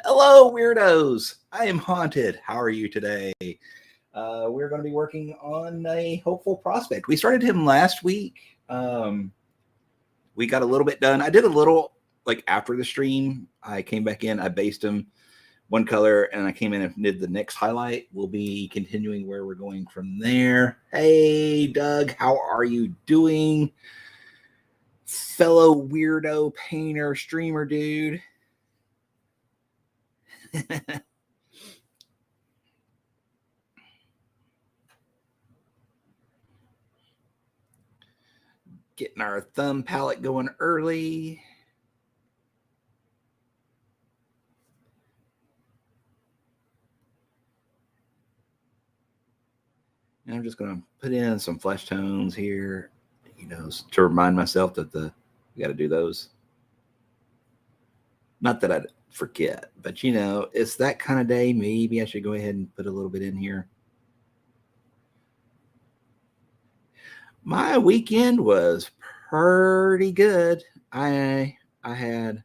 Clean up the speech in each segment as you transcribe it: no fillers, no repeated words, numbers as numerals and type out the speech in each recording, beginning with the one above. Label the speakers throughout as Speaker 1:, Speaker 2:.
Speaker 1: Hello, weirdos. I am Haunted. How are you today? We're going to be working on a hopeful prospect. We started him last week. We got a little bit done. I did a little, like, after the stream. I came back in. I based him one color, and I came in and did the next highlight. We'll be continuing where we're going from there. Hey, Doug. How are you doing? Fellow weirdo painter streamer dude. Getting our thumb palette going early. And I'm just going to put in some flesh tones here, to remind myself that you got to do those. Not that I'd forget, but it's that kind of day. Maybe I should go ahead and put a little bit in here. My weekend was pretty good. I had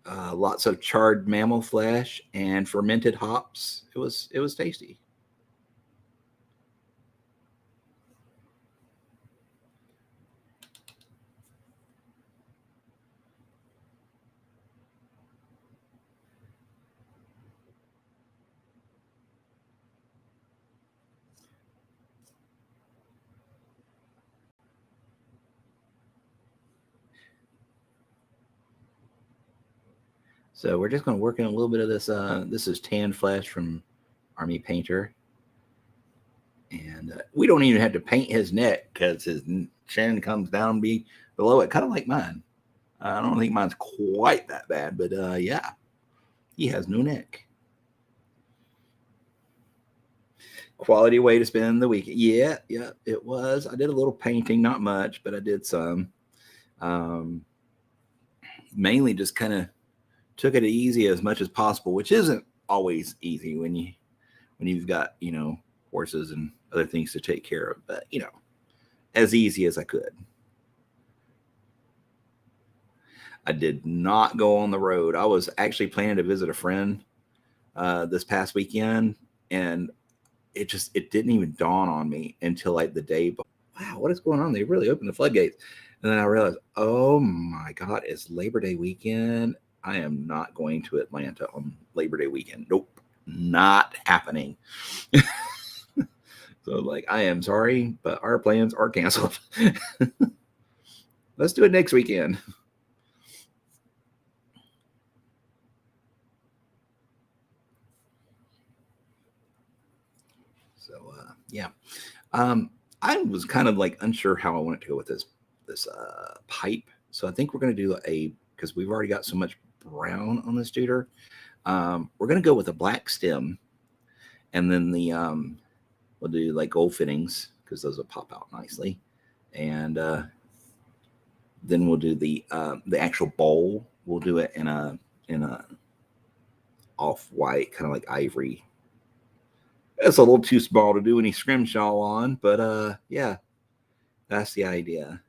Speaker 1: lots of charred mammal flesh and fermented hops. It was tasty. So we're just going to work in a little bit of this. This is Tan Flesh from Army Painter. And we don't even have to paint his neck because his chin comes down below it, kind of like mine. I don't think mine's quite that bad, but yeah, he has no neck. Quality way to spend the weekend. Yeah, it was. I did a little painting, not much, but I did some. Mainly just kind of took it easy as much as possible, which isn't always easy when you've got, horses and other things to take care of, but as easy as I could. I did not go on the road. I was actually planning to visit a friend this past weekend, and it didn't even dawn on me until like the day before. Wow, what is going on? They really opened the floodgates. And then I realized, oh my God, it's Labor Day weekend. I am not going to Atlanta on Labor Day weekend. Nope, not happening. So like, I am sorry, but our plans are canceled. Let's do it next weekend. So yeah, I was kind of like unsure how I wanted to go with this pipe. So I think we're going to do because we've already got so much brown on this duder. We're going to go with a black stem, and then we'll do like gold fittings because those will pop out nicely, and then we'll do the actual bowl. We'll do it in a off-white, kind of like ivory. It's a little too small to do any scrimshaw on, but yeah, that's the idea.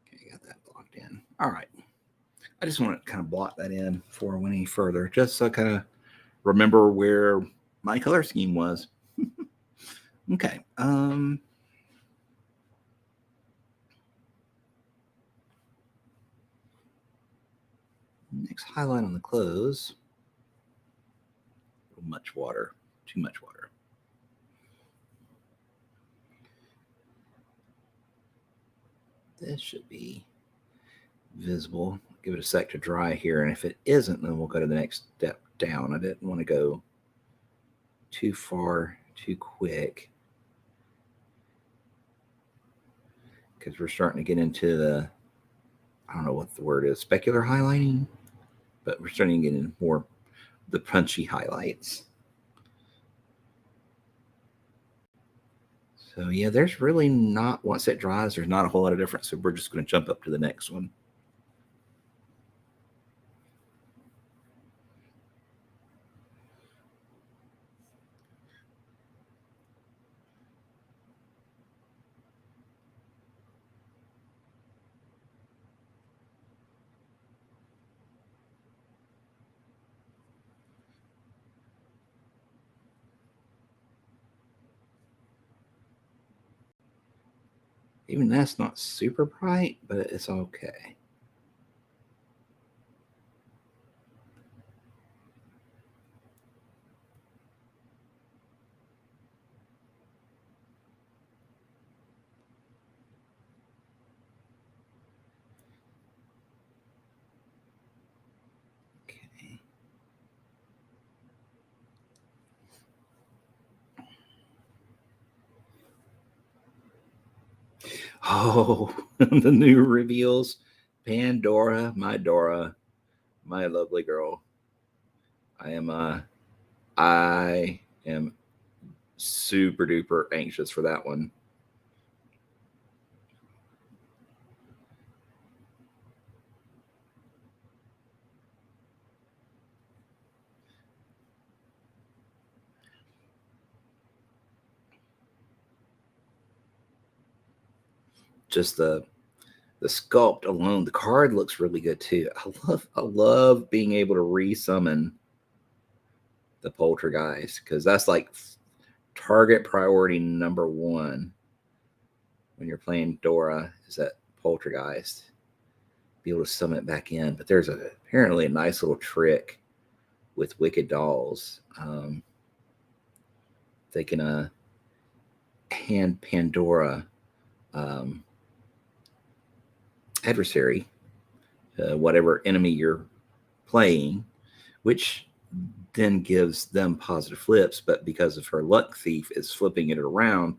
Speaker 1: Okay, got that blocked in. All right. I just want to kind of block that in before I went any further, just so I kind of remember where my color scheme was. Okay. Next highlight on the clothes. Much water. Too much water. This should be visible. Give it a sec to dry here, and if it isn't, then we'll go to the next step down. I didn't want to go too far too quick because we're starting to get into the, I don't know what the word is, specular highlighting, but we're starting to get into more the punchy highlights. So yeah, there's really not, once it dries, there's not a whole lot of difference. So we're just going to jump up to the next one. Even that's not super bright, but it's okay. Okay. Oh, the new reveals. Pandora, my Dora, my lovely girl. I am super duper anxious for that one. Just the sculpt alone, the card looks really good too. I love being able to resummon the poltergeist because that's like target priority number one when you're playing Dora is that poltergeist, be able to summon it back in. But there's apparently a nice little trick with wicked dolls. They can hand Pandora adversary, whatever enemy you're playing, which then gives them positive flips. But because of her luck thief is flipping it around,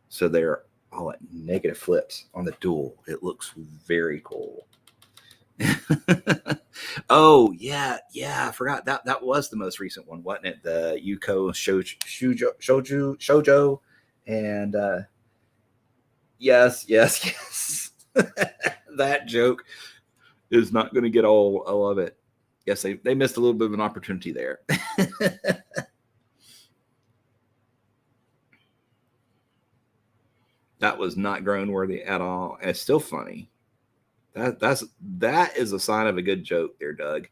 Speaker 1: so they're all at negative flips on the duel. It looks very cool. Oh yeah, I forgot that was the most recent one, wasn't it? The Yuko Shoujo, and yes. That joke is not going to get all of it. Yes, they missed a little bit of an opportunity there. That was not groan worthy at all, and it's still funny. That is a sign of a good joke there, Doug.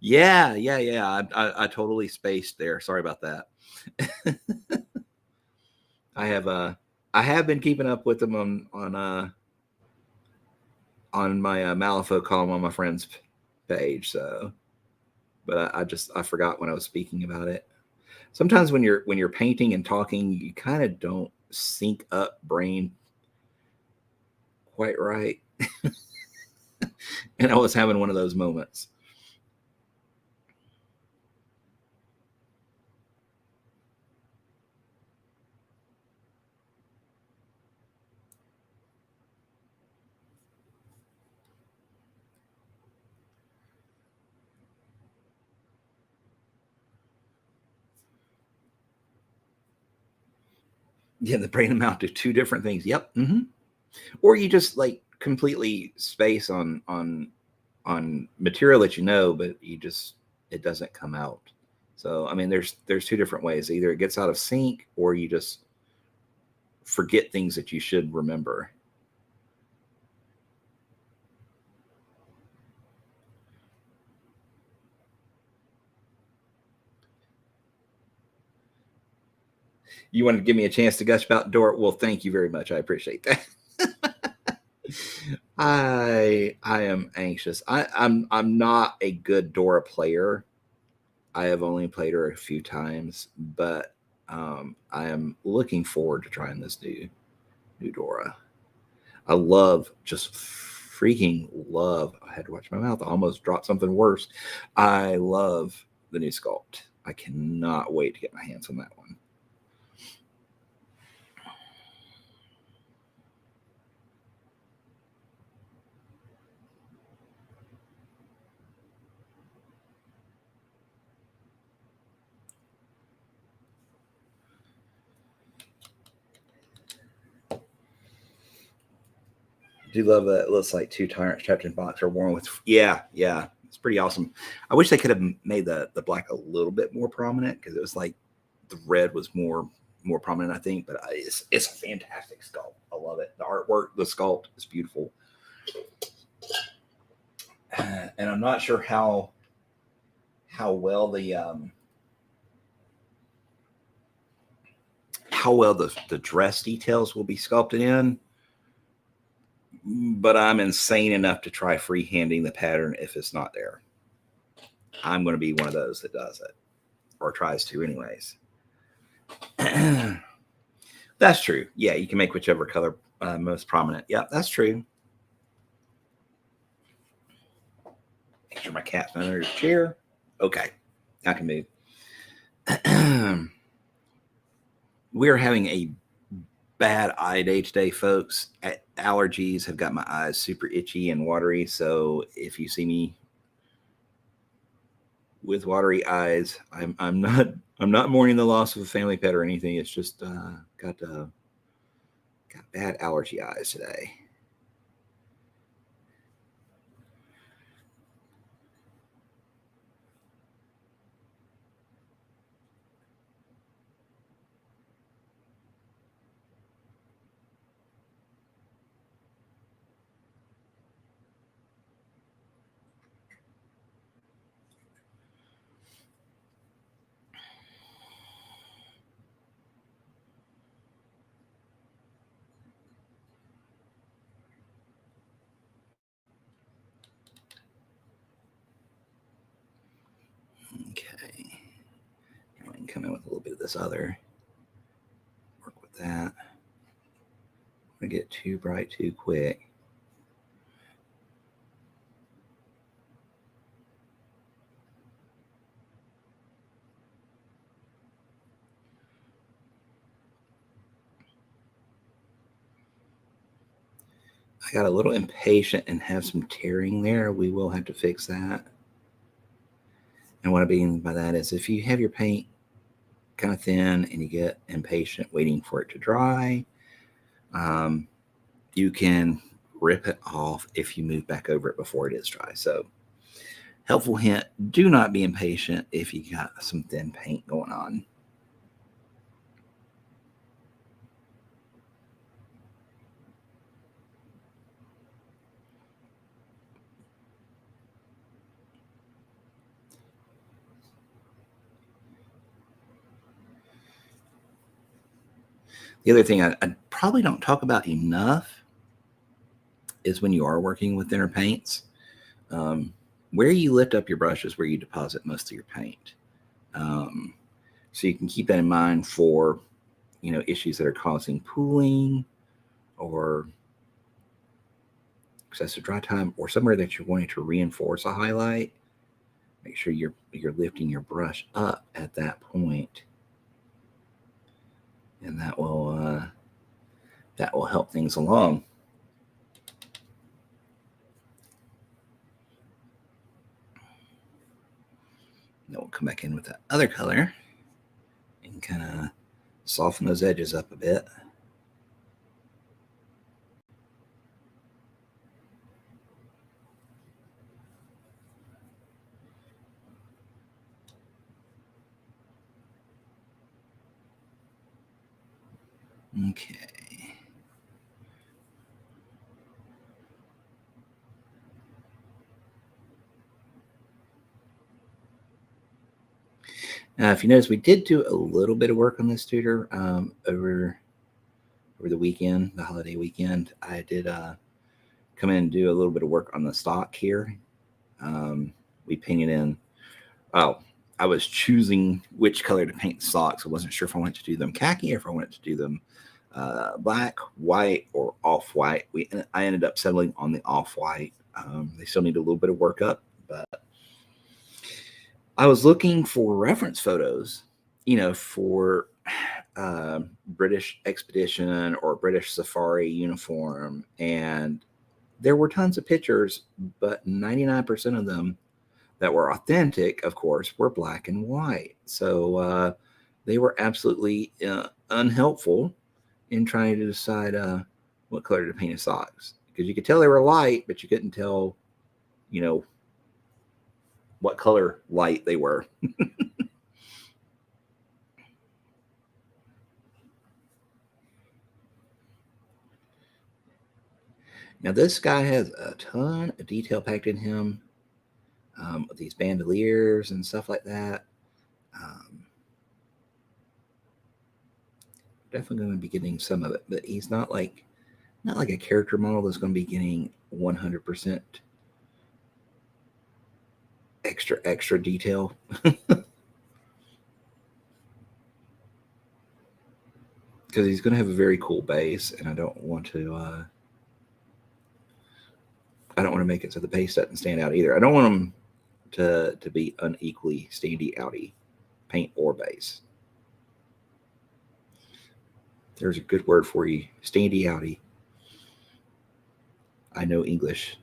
Speaker 1: Yeah. I totally spaced there. Sorry about that. I have been keeping up with them on my Malifaux column on my friend's page. So, but I forgot when I was speaking about it. Sometimes when you're painting and talking, you kind of don't sync up brain quite right. And I was having one of those moments. Yeah, the brain amount to two different things. Yep. Mm-hmm. Or you just like completely space on material that you know, but it doesn't come out. So I mean, there's two different ways. Either it gets out of sync, or you just forget things that you should remember. You wanted to give me a chance to gush about Dora? Well, thank you very much. I appreciate that. I am anxious. I'm not a good Dora player. I have only played her a few times, but I am looking forward to trying this new Dora. I love, just freaking love. I had to watch my mouth. I almost dropped something worse. I love the new sculpt. I cannot wait to get my hands on that one. Do love that. It looks like two tyrants trapped in box are worn with. Yeah. It's pretty awesome. I wish they could have made the black a little bit more prominent, because it was like the red was more prominent, I think. But it's a fantastic sculpt. I love it. The artwork, the sculpt is beautiful. And I'm not sure how well the dress details will be sculpted in, but I'm insane enough to try freehanding the pattern if it's not there. I'm going to be one of those that does it, or tries to anyways. That's true. Yeah, you can make whichever color most prominent. Yeah, that's true. Make sure my cat's not under his chair. Okay, I can move. We're having a bad eye day today, folks. Allergies have got my eyes super itchy and watery. So if you see me with watery eyes, I'm not mourning the loss of a family pet or anything. It's just got bad allergy eyes today. come in with a little bit of this other. Work with that. I'm going to get too bright too quick. I got a little impatient and have some tearing there. We will have to fix that. And what I mean by that is if you have your paint kind of thin and you get impatient waiting for it to dry, you can rip it off if you move back over it before it is dry. So helpful hint, do not be impatient if you got some thin paint going on. The other thing I probably don't talk about enough is when you are working with thinner paints, where you lift up your brush is where you deposit most of your paint. So you can keep that in mind for, issues that are causing pooling or excessive dry time, or somewhere that you're wanting to reinforce a highlight. Make sure you're lifting your brush up at that point, and that will help things along. Then we'll come back in with that other color and kind of soften those edges up a bit. Okay. Now, if you notice, we did do a little bit of work on this tutor over the weekend, the holiday weekend. I did come in and do a little bit of work on the stock here. We painted in. Oh, I was choosing which color to paint the socks. I wasn't sure if I wanted to do them khaki or if I wanted to do them black, white, or off-white. I ended up settling on the off-white. They still need a little bit of work up, but I was looking for reference photos, for British Expedition or British Safari uniform, and there were tons of pictures, but 99% of them that were authentic, of course, were black and white. So they were absolutely unhelpful in trying to decide what color to paint his socks, because you could tell they were light, but you couldn't tell, what color light they were. Now this guy has a ton of detail packed in him, with these bandoliers and stuff like that. Definitely going to be getting some of it, but he's not like a character model that's going to be getting 100% extra detail. Because he's going to have a very cool base, and I don't want to make it so the base doesn't stand out either. I don't want him to be unequally standy outy, paint or base. There's a good word for you, standy outy. I know English.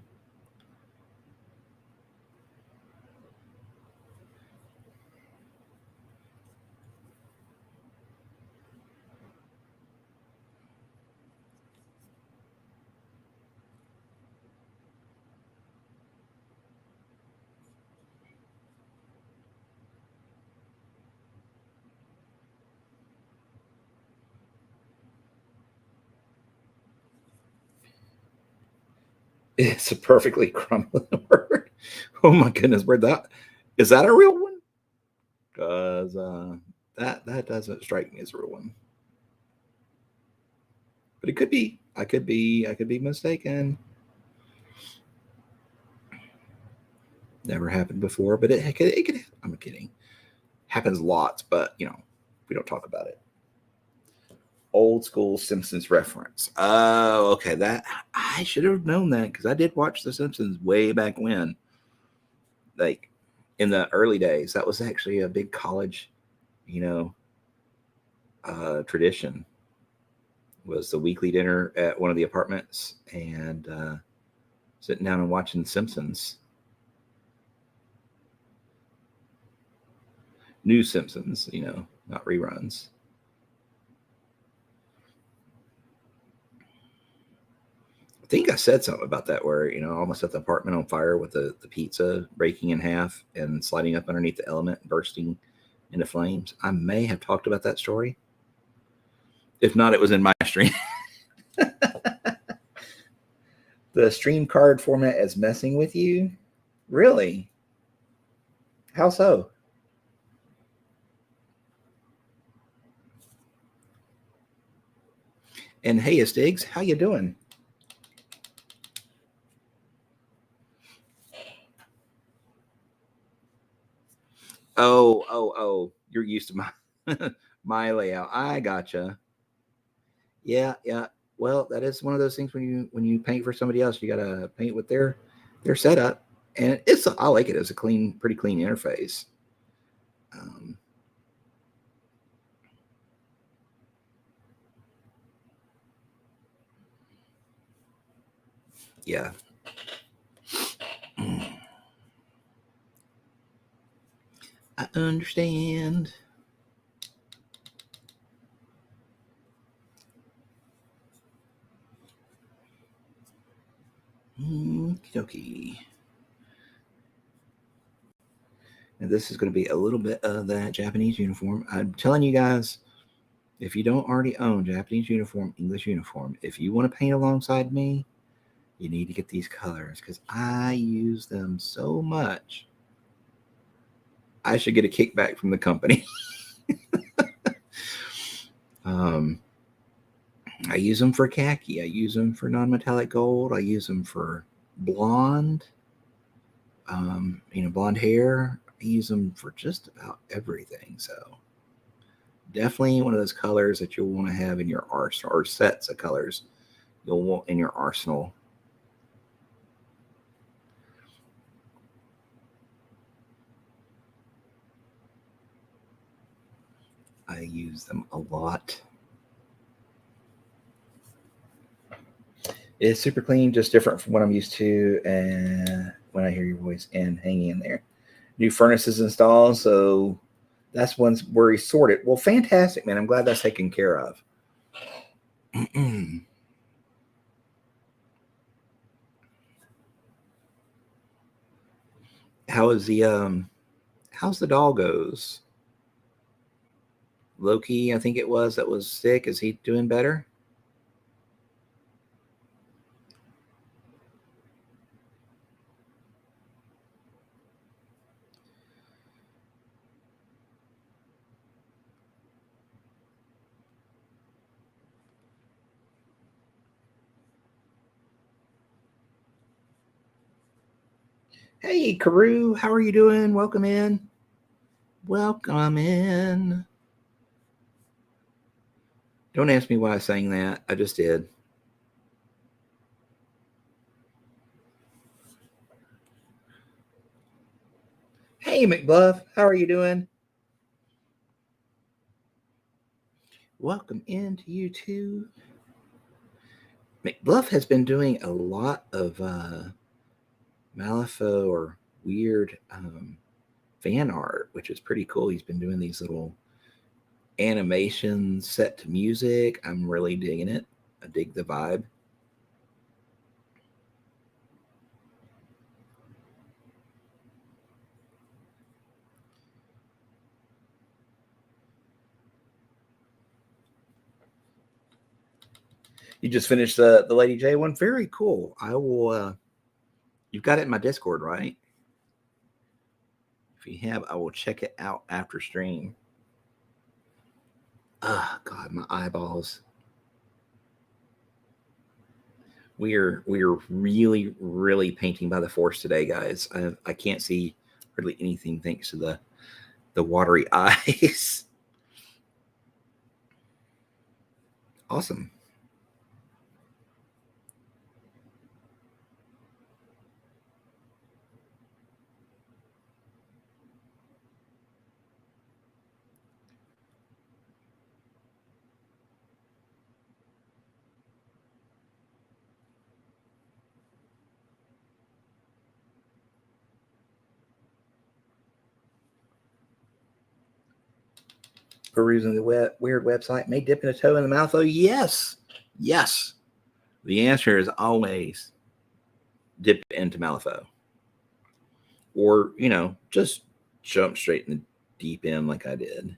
Speaker 1: It's a perfectly crumbling word. Oh my goodness, where that is that a real one? Because that doesn't strike me as a real one, but it could be. I could be mistaken. Never happened before, but it could. I'm kidding. Happens lots, but we don't talk about it. Old school Simpsons reference. Oh, okay. That I should have known that because I did watch The Simpsons way back when, like in the early days. That was actually a big college, tradition. Was the weekly dinner at one of the apartments and sitting down and watching Simpsons. New Simpsons, not reruns. I think I said something about that where, almost set the apartment on fire with the pizza breaking in half and sliding up underneath the element and bursting into flames. I may have talked about that story. If not, it was in my stream. The stream card format is messing with you? Really? How so? And hey, Stigs, how you doing? Oh, you're used to my my layout. I gotcha. Yeah. Well, that is one of those things when you paint for somebody else, you gotta paint with their setup, and I like it as a pretty clean interface. Um, yeah. I understand. Okie. And this is going to be a little bit of that Japanese uniform. I'm telling you guys, if you don't already own Japanese uniform, English uniform, if you want to paint alongside me, you need to get these colors because I use them so much. I should get a kickback from the company. I use them for khaki. I use them for non-metallic gold. I use them for blonde. Blonde hair. I use them for just about everything. So definitely one of those colors that you'll want to have in your arsenal, or sets of colors you'll want in your arsenal. I use them a lot. It's super clean, just different from what I'm used to. And when I hear your voice and hanging in there, new furnaces installed, so that's one's where he sorted. Well, fantastic, man. I'm glad that's taken care of. How is how's the doggos? Loki, I think it was, that was sick. Is he doing better? Hey, Carew, how are you doing? Welcome in. Welcome in. Don't ask me why I sang that. I just did. Hey, McBluff, how are you doing? Welcome into you too. McBluff has been doing a lot of Malifaux or Wyrd fan art, which is pretty cool. He's been doing these little animations set to music. I'm really digging it. I dig the vibe. You just finished the Lady J one. Very cool. I will. You've got it in my Discord, right? If you have, I will check it out after stream. Oh God, my eyeballs. We are really really painting by the force today, guys. I can't see hardly anything thanks to The watery eyes. Awesome. Perusing the Wyrd website may dip in a toe in the mouth. Oh, yes. Yes. The answer is always dip into Malifaux. Or, just jump straight in the deep end like I did.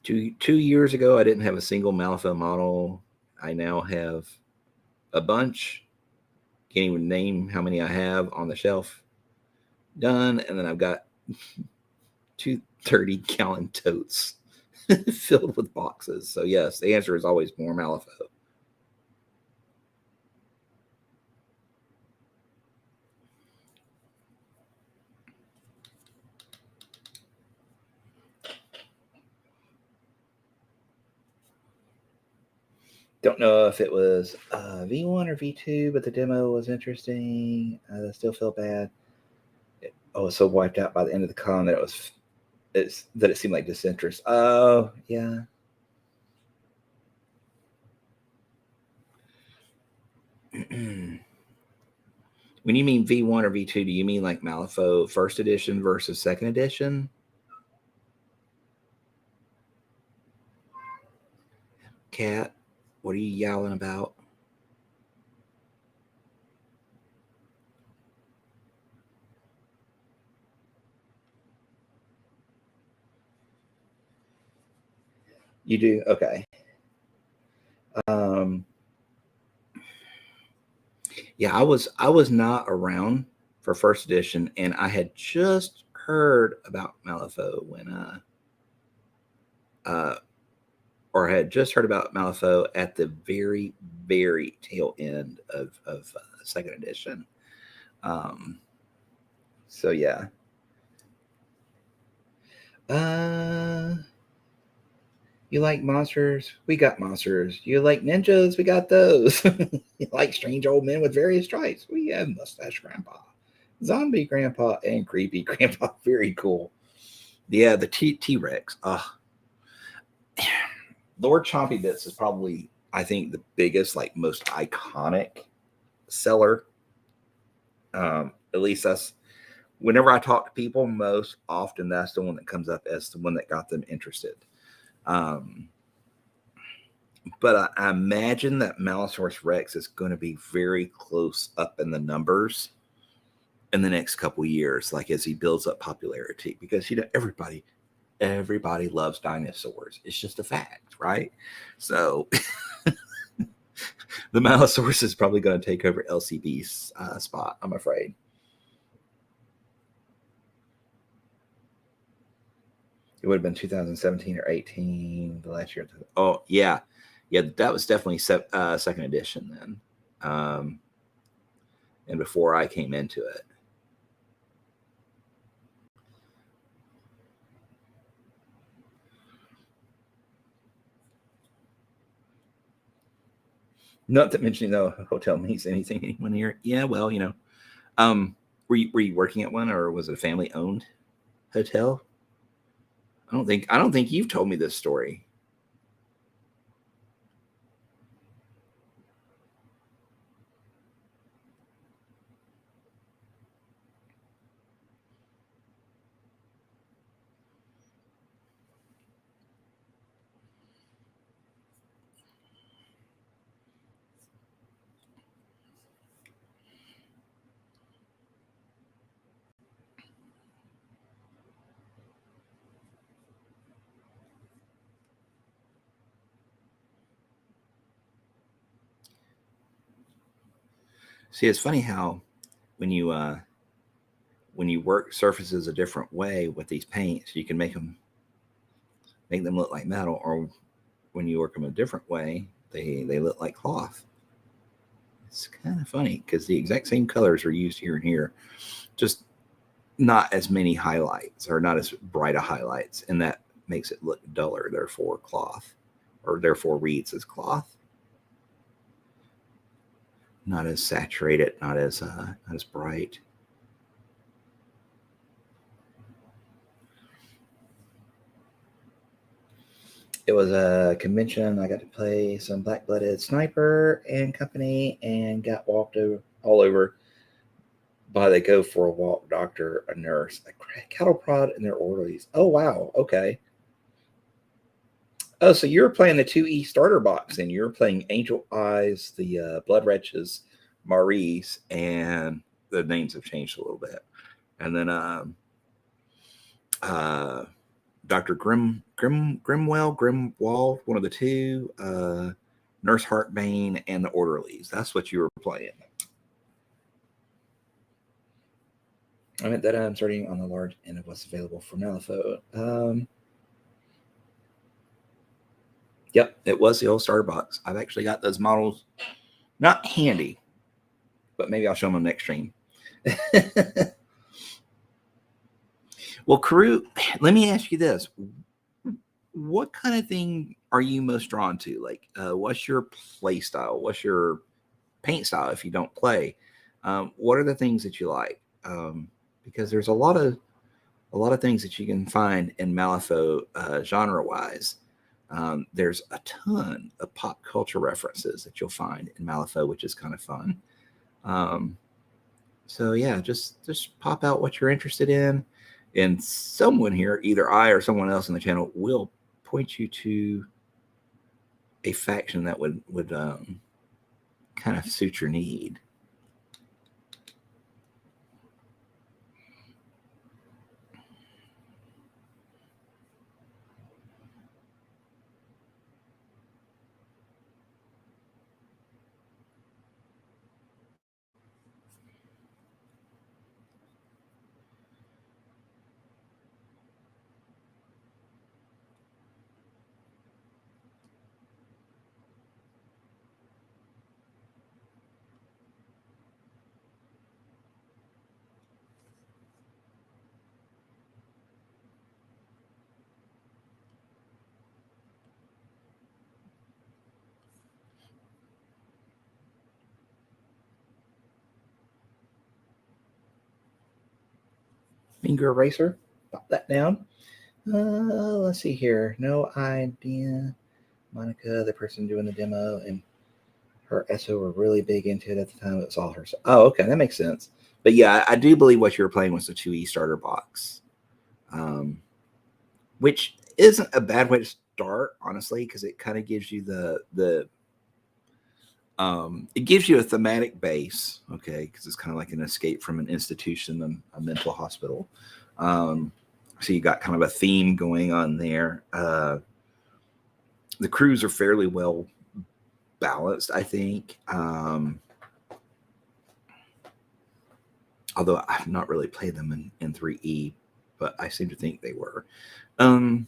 Speaker 1: Two years ago, I didn't have a single Malifaux model. I now have a bunch. Can't even name how many I have on the shelf. Done. And then I've got 2 30-gallon totes filled with boxes. So, yes, the answer is always more Malifaux. Don't know if it was V1 or V2, but the demo was interesting. I still feel bad. I was so wiped out by the end of the con that it seemed like disinterest. Oh, yeah. When you mean V1 or V2, do you mean like Malifaux first edition versus second edition? Cat, what are you yowling about? You do? Okay. Yeah, I was not around for first edition, and I had just heard about Malifaux when or had just heard about Malifaux at the very, very tail end of second edition. So yeah. You like monsters? We got monsters. You like ninjas? We got those. You like strange old men with various stripes? We have mustache grandpa, zombie grandpa, and creepy grandpa. Very cool. Yeah, the T Rex. Lord Chompy Bits is probably, I think, the biggest, like most iconic seller. At least that's whenever I talk to people, most often that's the one that comes up as the one that got them interested. But I imagine that Malosaurus Rex is going to be very close up in the numbers in the next couple years, like as he builds up popularity, because everybody loves dinosaurs. It's just a fact, right? So the Malosaurus is probably going to take over LCB's spot, I'm afraid. It would have been 2017 or 18, the last year. Oh, yeah. Yeah, that was definitely second edition then. And before I came into it. Not to mention, the hotel means anything anyone here. Yeah, well, were you working at one, or was it a family owned hotel? I don't think you've told me this story. See, it's funny how when you work surfaces a different way with these paints, you can make them look like metal, or when you work them a different way, they look like cloth. It's kind of funny because the exact same colors are used here and here, just not as many highlights or not as bright a highlights, and that makes it look duller. Therefore, cloth, or therefore reads as cloth. Not as saturated, not as bright. It was a convention. I got to play some Black-Blooded Sniper and Company, and got walked all over by the Go for a Walk doctor, a nurse, a cattle prod, and their orderlies. Oh wow, okay. Oh, so you're playing the 2E starter box, and you're playing Angel Eyes, the Blood Wretches, Maurice, and the names have changed a little bit. And then Dr. Grimwald, one of the two, Nurse Heartbane, and the Orderlies. That's what you were playing. I meant that I'm starting on the large end of what's available for Malifaux. Yep, it was the old starter box. I've actually got those models, not handy, but maybe I'll show them on the next stream. Well, Karoo, let me ask you this. What kind of thing are you most drawn to? Like, what's your play style? What's your paint style if you don't play? What are the things that you like? Because there's a lot of things that you can find in Malifaux genre-wise. There's a ton of pop culture references that you'll find in Malifaux, which is kind of fun. So yeah, just pop out what you're interested in, and someone here, either I or someone else in the channel, will point you to a faction that would kind of suit your need. Finger eraser, pop that down. Let's see here. No idea. Monica, the person doing the demo, and her SO were really big into it at the time. It was all her. Oh, okay, that makes sense. But yeah, I do believe what you were playing was the 2E starter box, which isn't a bad way to start, honestly, because it kind of gives you it gives you a thematic base, okay, because it's kind of like an escape from an institution, a mental hospital. So you got kind of a theme going on there. The crews are fairly well balanced, I think. Although I've not really played them in 3E, but I seem to think they were. And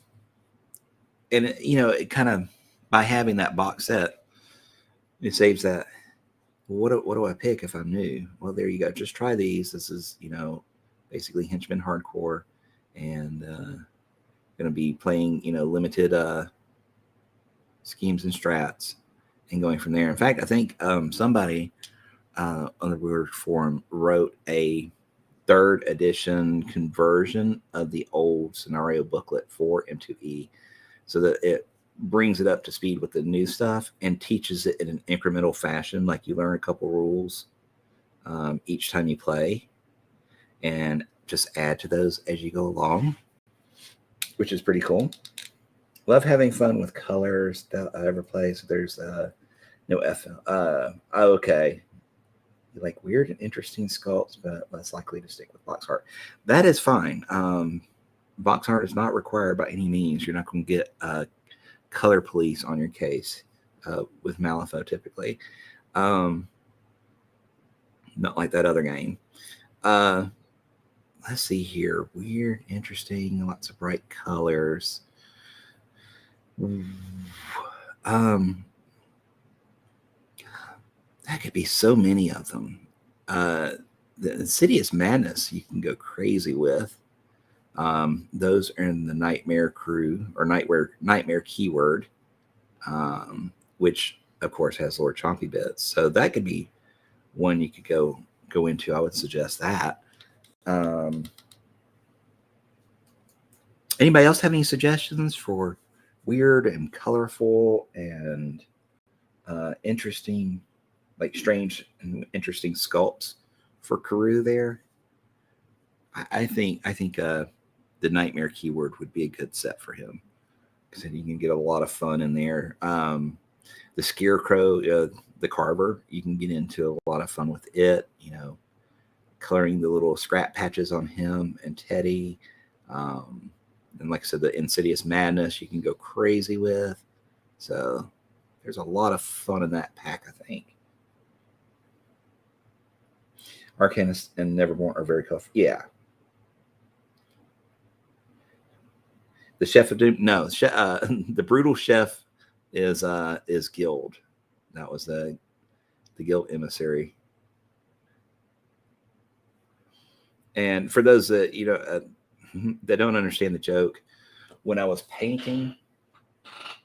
Speaker 1: it kind of, by having that box set, it saves that. What do I pick if I'm new? Well, there you go. Just try these. This is, basically Henchman Hardcore, and going to be playing, limited schemes and strats, and going from there. In fact, I think somebody on the Wyrd forum wrote a 3rd edition conversion of the old scenario booklet for M2E, so that it brings it up to speed with the new stuff and teaches it in an incremental fashion. Like, you learn a couple rules each time you play, and just add to those as you go along, which is pretty cool. Love having fun with colors that I ever play. So there's no FL. Okay. You like weird and interesting sculpts, but less likely to stick with box art. That is fine. Box art is not required by any means. You're not going to get color police on your case with Malifaux typically. Not like that other game. Let's see here. Weird, interesting, lots of bright colors. That could be so many of them. The Insidious Madness you can go crazy with. Those are in the Nightmare crew or Nightmare keyword, which of course has Lord Chompy Bits. So that could be one you could go into. I would suggest that. Um, Anybody else have any suggestions for weird and colorful and interesting, like strange and interesting sculpts for Karoo there? I think the Nightmare keyword would be a good set for him because then you can get a lot of fun in there. The Scarecrow, the Carver, you can get into a lot of fun with it. Coloring the little scrap patches on him and Teddy. And like I said, the Insidious Madness you can go crazy with. So there's a lot of fun in that pack, I think. Arcanist and Neverborn are very colorful. Yeah. The Chef of Doom. No, the Brutal Chef is Guild. That was the Guild emissary. And for those that that don't understand the joke, when I was painting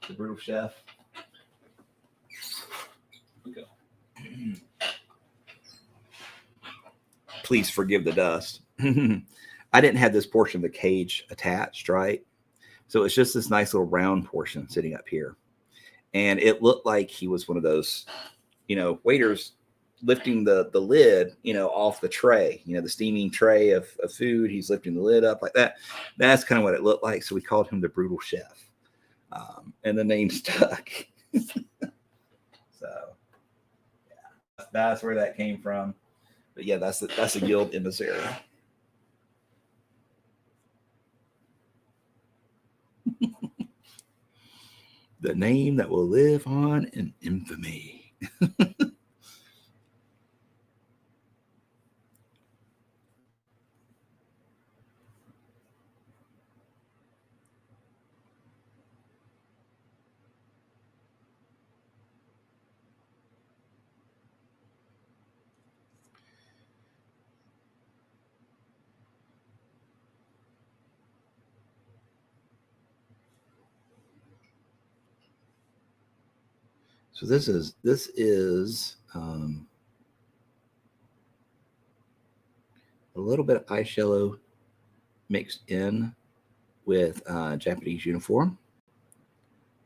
Speaker 1: the Brutal Chef, please forgive the dust. I didn't have this portion of the cage attached, right? So it's just this nice little round portion sitting up here. And it looked like he was one of those, waiters lifting the lid, off the tray, the steaming tray of food. He's lifting the lid up like that. That's kind of what it looked like. So we called him the Brutal Chef. And the name stuck. So yeah, that's where that came from. But yeah, that's a Guild emissary. The name that will live on in infamy. So this is a little bit of eyeshadow mixed in with Japanese uniform.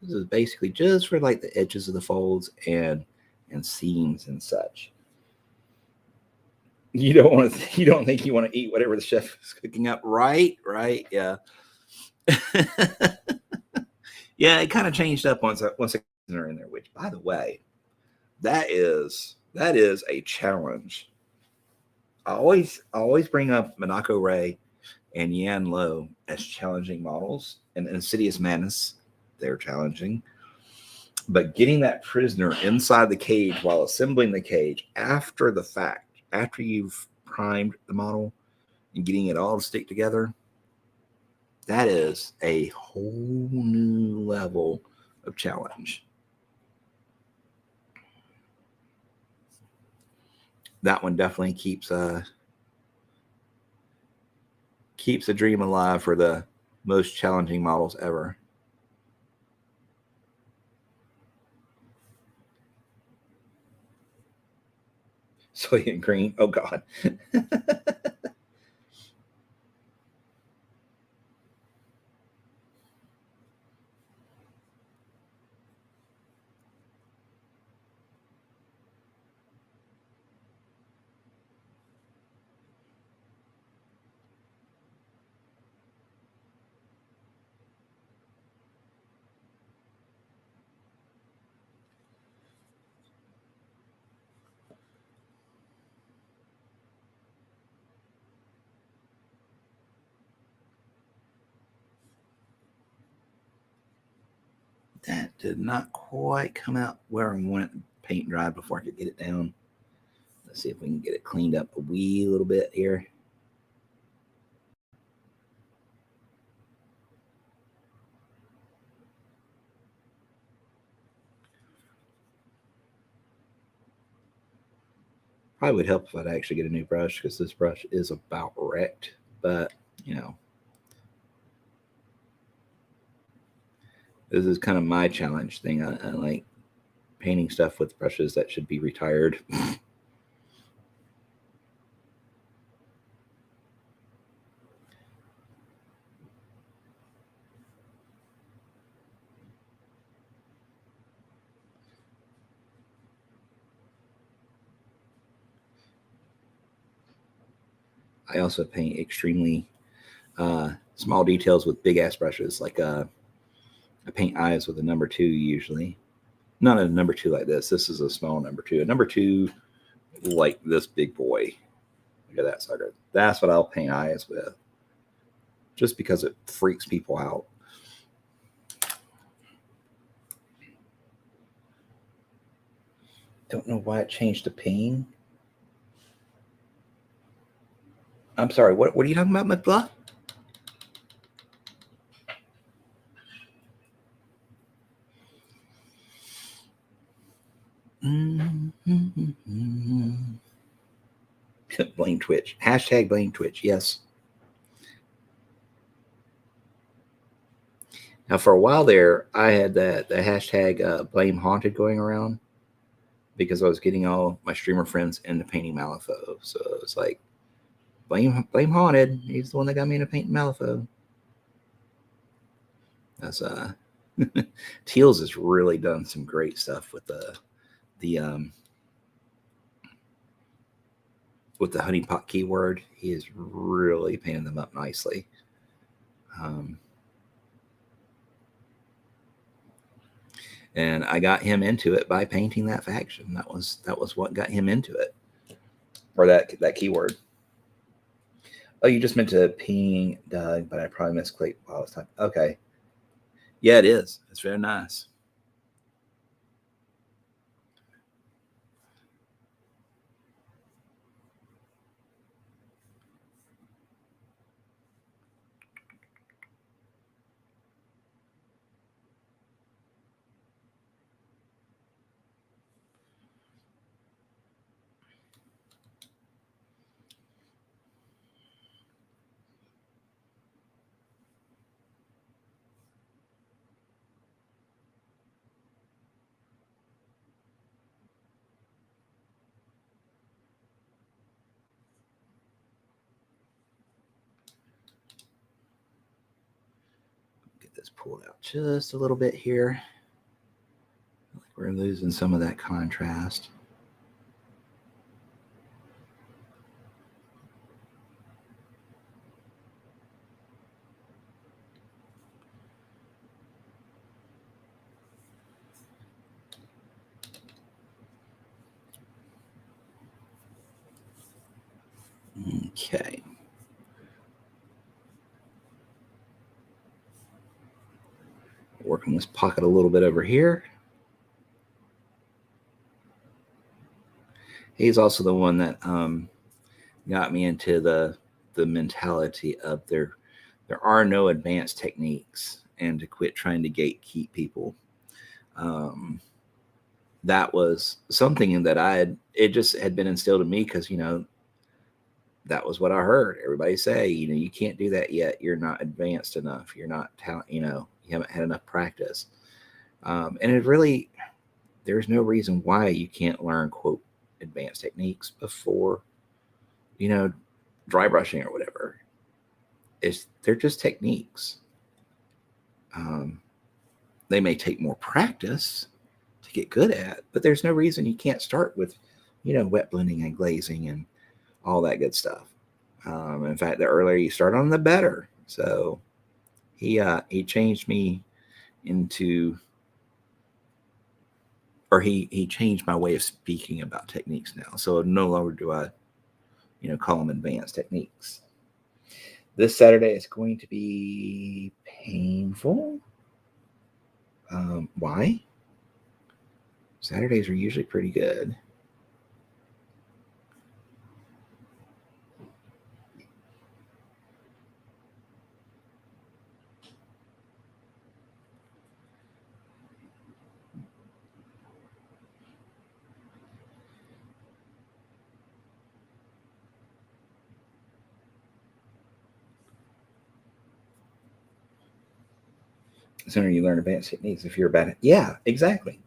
Speaker 1: This is basically just for like the edges of the folds and seams and such. You don't want to. You don't think you want to eat whatever the chef is cooking up, right? Right? Yeah. Yeah, it kind of changed up once they're in there. Which, by the way, that is a challenge. I always bring up Minako Ray and Yan Lo as challenging models, and Insidious Madness, they're challenging. But getting that prisoner inside the cage while assembling the cage after the fact, after you've primed the model and getting it all to stick together, that is a whole new level of challenge. That one definitely keeps a dream alive for the most challenging models ever. Soy and green. Oh God. That did not quite come out where I want it paint dried before I could get it down. Let's see if we can get it cleaned up a wee little bit here. Probably would help if I'd actually get a new brush because this brush is about wrecked. But, this is kind of my challenge thing. I like painting stuff with brushes that should be retired. I also paint extremely small details with big ass brushes. Like I paint eyes with a number 2 usually. Not a number 2 like this. This is a small number 2. A number 2 like this big boy. Look at that sucker. That's what I'll paint eyes with. Just because it freaks people out. Don't know why it changed to ping. I'm sorry, what are you talking about, McBluff? Blame Twitch. Hashtag blame Twitch. Yes. Now, for a while there, I had the hashtag blame haunted going around because I was getting all my streamer friends into painting Malifaux. So it's like, blame haunted. He's the one that got me into painting Malifaux. That's Teals has really done some great stuff with the honeypot keyword. He is really painting them up nicely. And I got him into it by painting that faction. That was what got him into it, or that keyword. Oh, you just meant to ping Doug, but I probably misclicked while I was talking. Okay, yeah, it is. It's very nice. Get this pulled out just a little bit here. Like we're losing some of that contrast. Okay. Working this pocket a little bit over here. He's also the one that got me into the mentality of there are no advanced techniques, and to quit trying to gatekeep people. That was something that it just had been instilled in me because that was what I heard everybody say. You can't do that yet. You're not advanced enough. You're not talent. You haven't had enough practice. And it really, there's no reason why you can't learn quote advanced techniques before dry brushing or whatever. They're just techniques. They may take more practice to get good at, but there's no reason you can't start with wet blending and glazing and all that good stuff. In fact, the earlier you start on, the better. So he changed me into, or he changed my way of speaking about techniques now. So no longer do I call them advanced techniques. This Saturday is going to be painful. Why? Saturdays are usually pretty good. The sooner you learn advanced techniques, if you're bad at, yeah, exactly.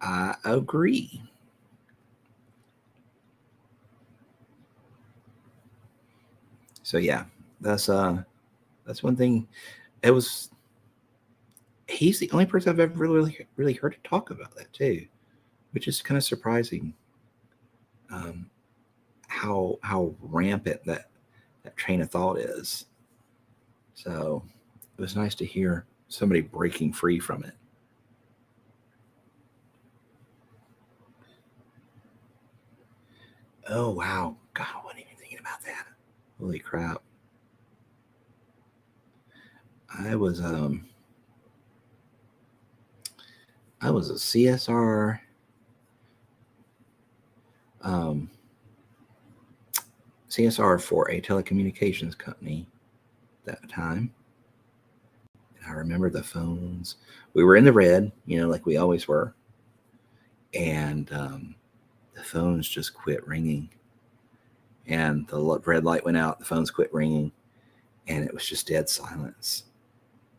Speaker 1: I agree. So yeah, that's one thing. It was He's the only person I've ever really heard talk about that too, which is kind of surprising. Um, how rampant that train of thought is. So it was nice to hear somebody breaking free from it. Oh wow, God, I wasn't even thinking about that. Holy crap! I was um I was a um, CSR for a telecommunications company at that time. And I remember the phones. We were in the red, like we always were, and the phones just quit ringing. And the red light went out. The phones quit ringing, and it was just dead silence.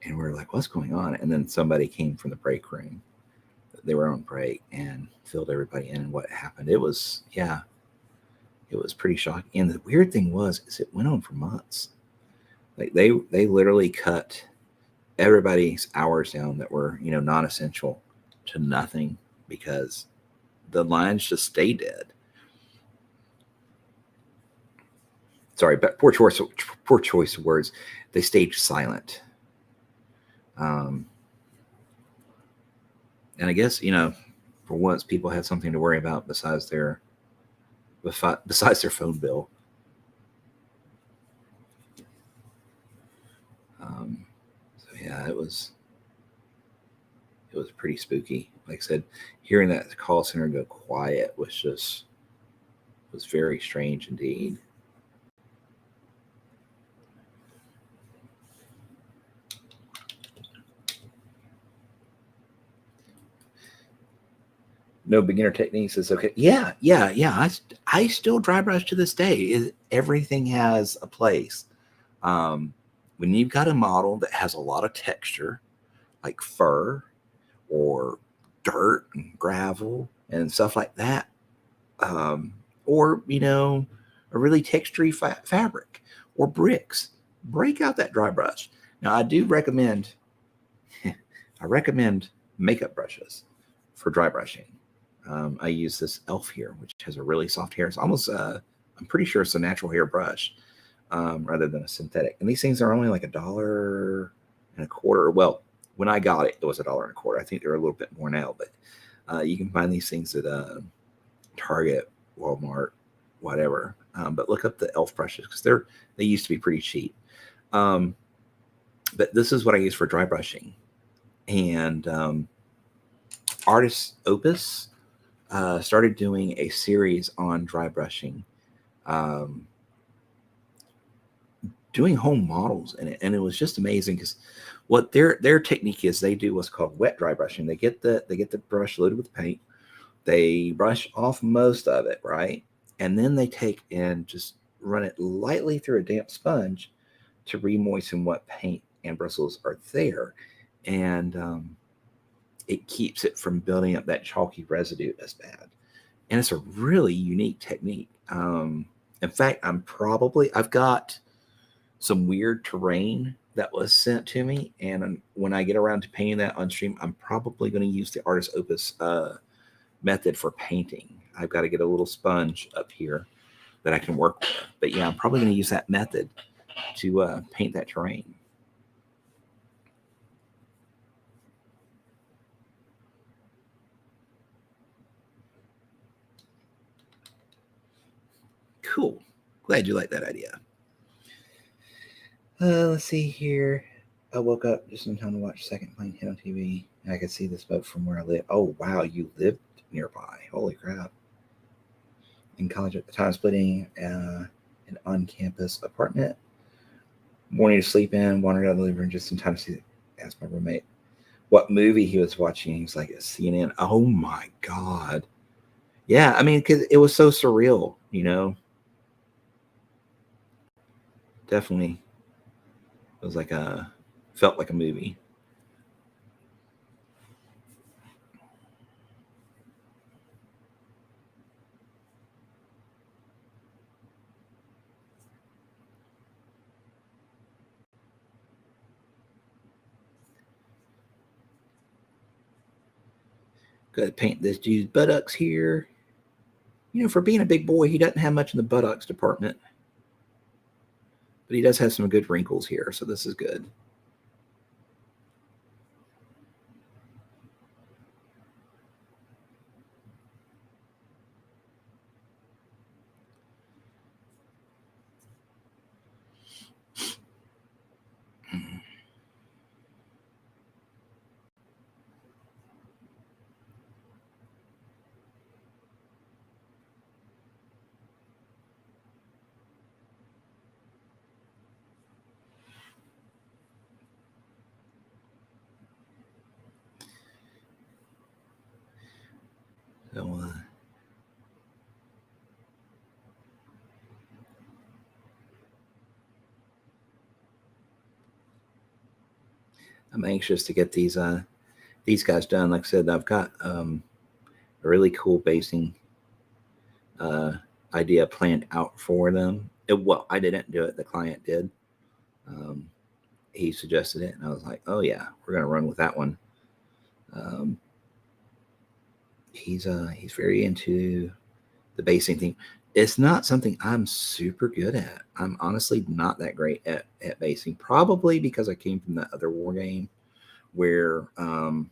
Speaker 1: And we were like, "What's going on?" And then somebody came from the break room. They were on break and filled everybody in. And what happened? It was pretty shocking. And the weird thing is it went on for months. Like they literally cut everybody's hours down that were non-essential to nothing because the lines just stayed dead. Sorry, but poor choice of words. They stayed silent. And I guess for once people had something to worry about besides their phone bill. So yeah, it was pretty spooky. Like I said, hearing that call center go quiet was very strange indeed. No beginner techniques is okay. Yeah. I still dry brush to this day. Everything has a place. When you've got a model that has a lot of texture, like fur or dirt and gravel and stuff like that, or a really textury fabric or bricks, break out that dry brush. Now I do recommend I recommend makeup brushes for dry brushing. I use this Elf here, which has a really soft hair. It's almost I'm pretty sure it's a natural hair brush rather than a synthetic. And these things are only like $1.25. Well, when I got it, it was $1.25. I think they're a little bit more now, but you can find these things at Target, Walmart, whatever. But look up the Elf brushes because they used to be pretty cheap. But this is what I use for dry brushing. And Artist Opus started doing a series on dry brushing, doing home models in it, and it was just amazing because what their technique is, they do what's called wet dry brushing. They get the brush loaded with paint, they brush off most of it, right, and then they take and just run it lightly through a damp sponge to re-moisten what paint and bristles are there, and it keeps it from building up that chalky residue as bad. And it's a really unique technique. In fact, I've got some weird terrain that was sent to me, and when I get around to painting that on stream, I'm probably going to use the Artist Opus method for painting. I've got to get a little sponge up here that I can work with. But yeah, I'm probably going to use that method to paint that terrain. Cool. Glad you like that idea. Let's see here. I woke up just in time to watch second plane hit on TV. I could see this boat from where I live. Oh, wow. You lived nearby. Holy crap. In college at the time, splitting an on-campus apartment. Morning to sleep in, wandered out of the living room just in time to see, ask my roommate what movie he was watching. He was like, CNN. Oh, my God. Yeah, I mean, because it was so surreal, Definitely. It was like a felt like a movie. Got to paint this dude's buttocks here. You know, for being a big boy, he doesn't have much in the buttocks department. But he does have some good wrinkles here, so this is good. So, I'm anxious to get these guys done. Like I said, I've got a really cool basing idea planned out for them. Well, I didn't do it; the client did. He suggested it, and I was like, "Oh yeah, we're gonna run with that one." He's very into the basing thing. It's not something I'm super good at. I'm honestly not that great at basing, probably because I came from that other war game where a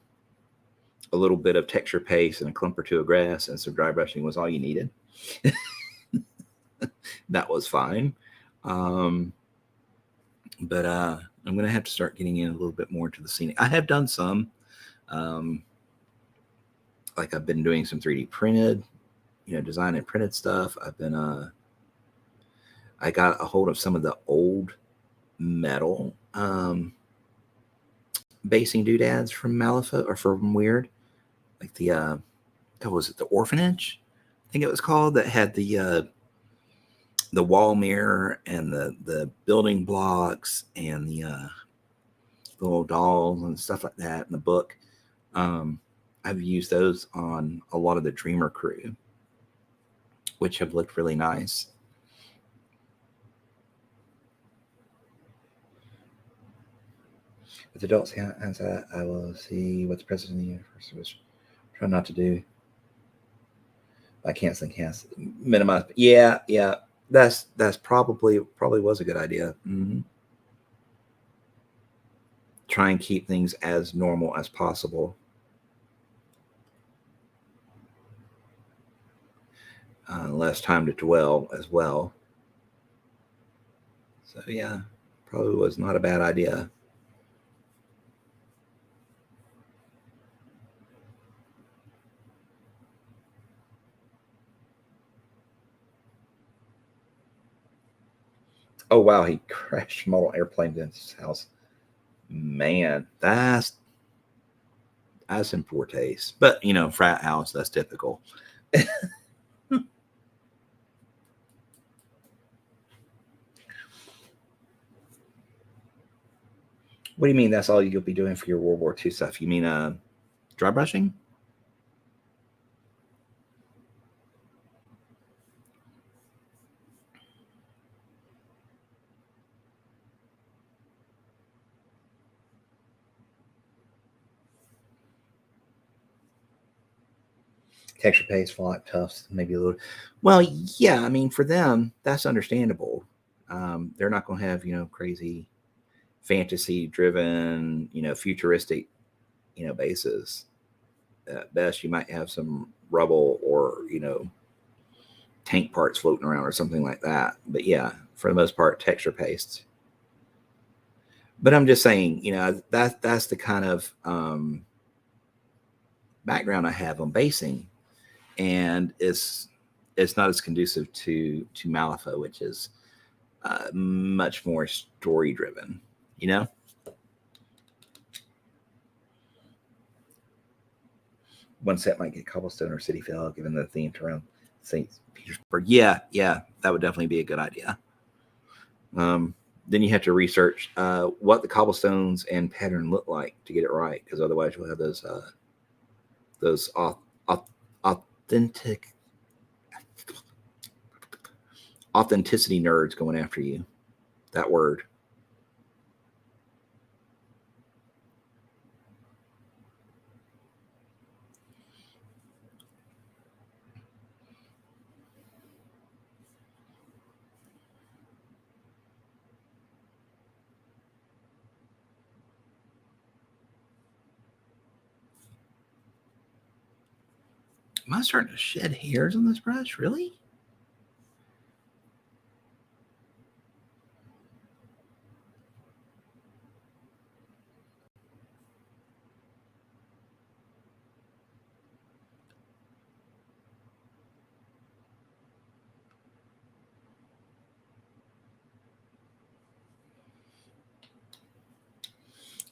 Speaker 1: little bit of texture paste and a clump or two of grass and some dry brushing was all you needed. That was fine. But I'm going to have to start getting in a little bit more into the scenic. I have done some, like I've been doing some 3D printed, design and printed stuff. I've been, I got a hold of some of the old metal basing doodads from Malifaux or from Wyrd, like the, what was it, the Orphanage? I think it was called, that had the wall mirror and the building blocks and the little dolls and stuff like that in the book. I've used those on a lot of the Dreamer crew, which have looked really nice. With adults hands that, I will see what the president of the universe was trying not to do by canceling minimize. Yeah, that's probably was a good idea. Mm-hmm. Try and keep things as normal as possible. Less time to dwell as well. So yeah, probably was not a bad idea. Oh wow, he crashed model airplane into his house. Man, that's in poor taste. But frat house, that's typical. What do you mean that's all you'll be doing for your World War II stuff? You mean dry brushing? Texture paste, font, tufts, maybe a little. Well, yeah, I mean, for them, that's understandable. They're not going to have, crazy fantasy driven, futuristic, bases. At best, you might have some rubble or, tank parts floating around or something like that. But yeah, for the most part, texture paste. But I'm just saying, that's the kind of background I have on basing, and it's not as conducive to Malifaux, which is much more story driven. One set might get cobblestone or city fill, given the theme around St. Petersburg. Yeah, that would definitely be a good idea. then you have to research what the cobblestones and pattern look like to get it right, because otherwise you'll have those authentic authenticity nerds going after you. That word. Am I starting to shed hairs on this brush? Really?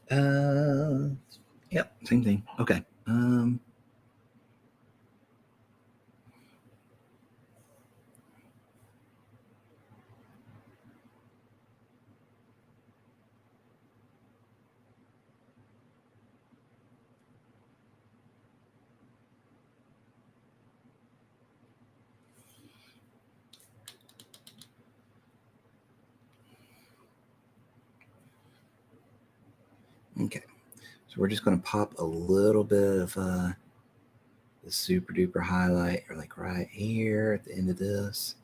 Speaker 1: Yep, same thing. Okay. Okay. So we're just going to pop a little bit of the super duper highlight, or like right here at the end of this.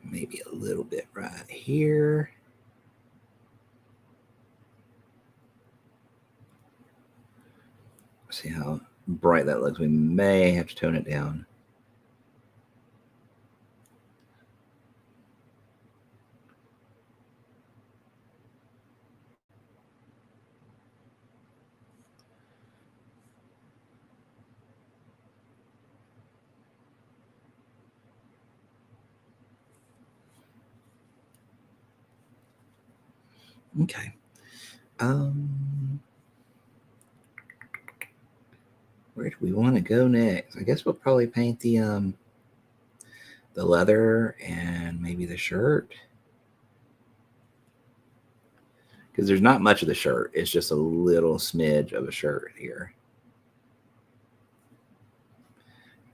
Speaker 1: Maybe a little bit right here. See how bright that looks. We may have to tone it down. Okay. Where do we want to go next? I guess we'll probably paint the leather and maybe the shirt, because there's not much of the shirt. It's just a little smidge of a shirt here.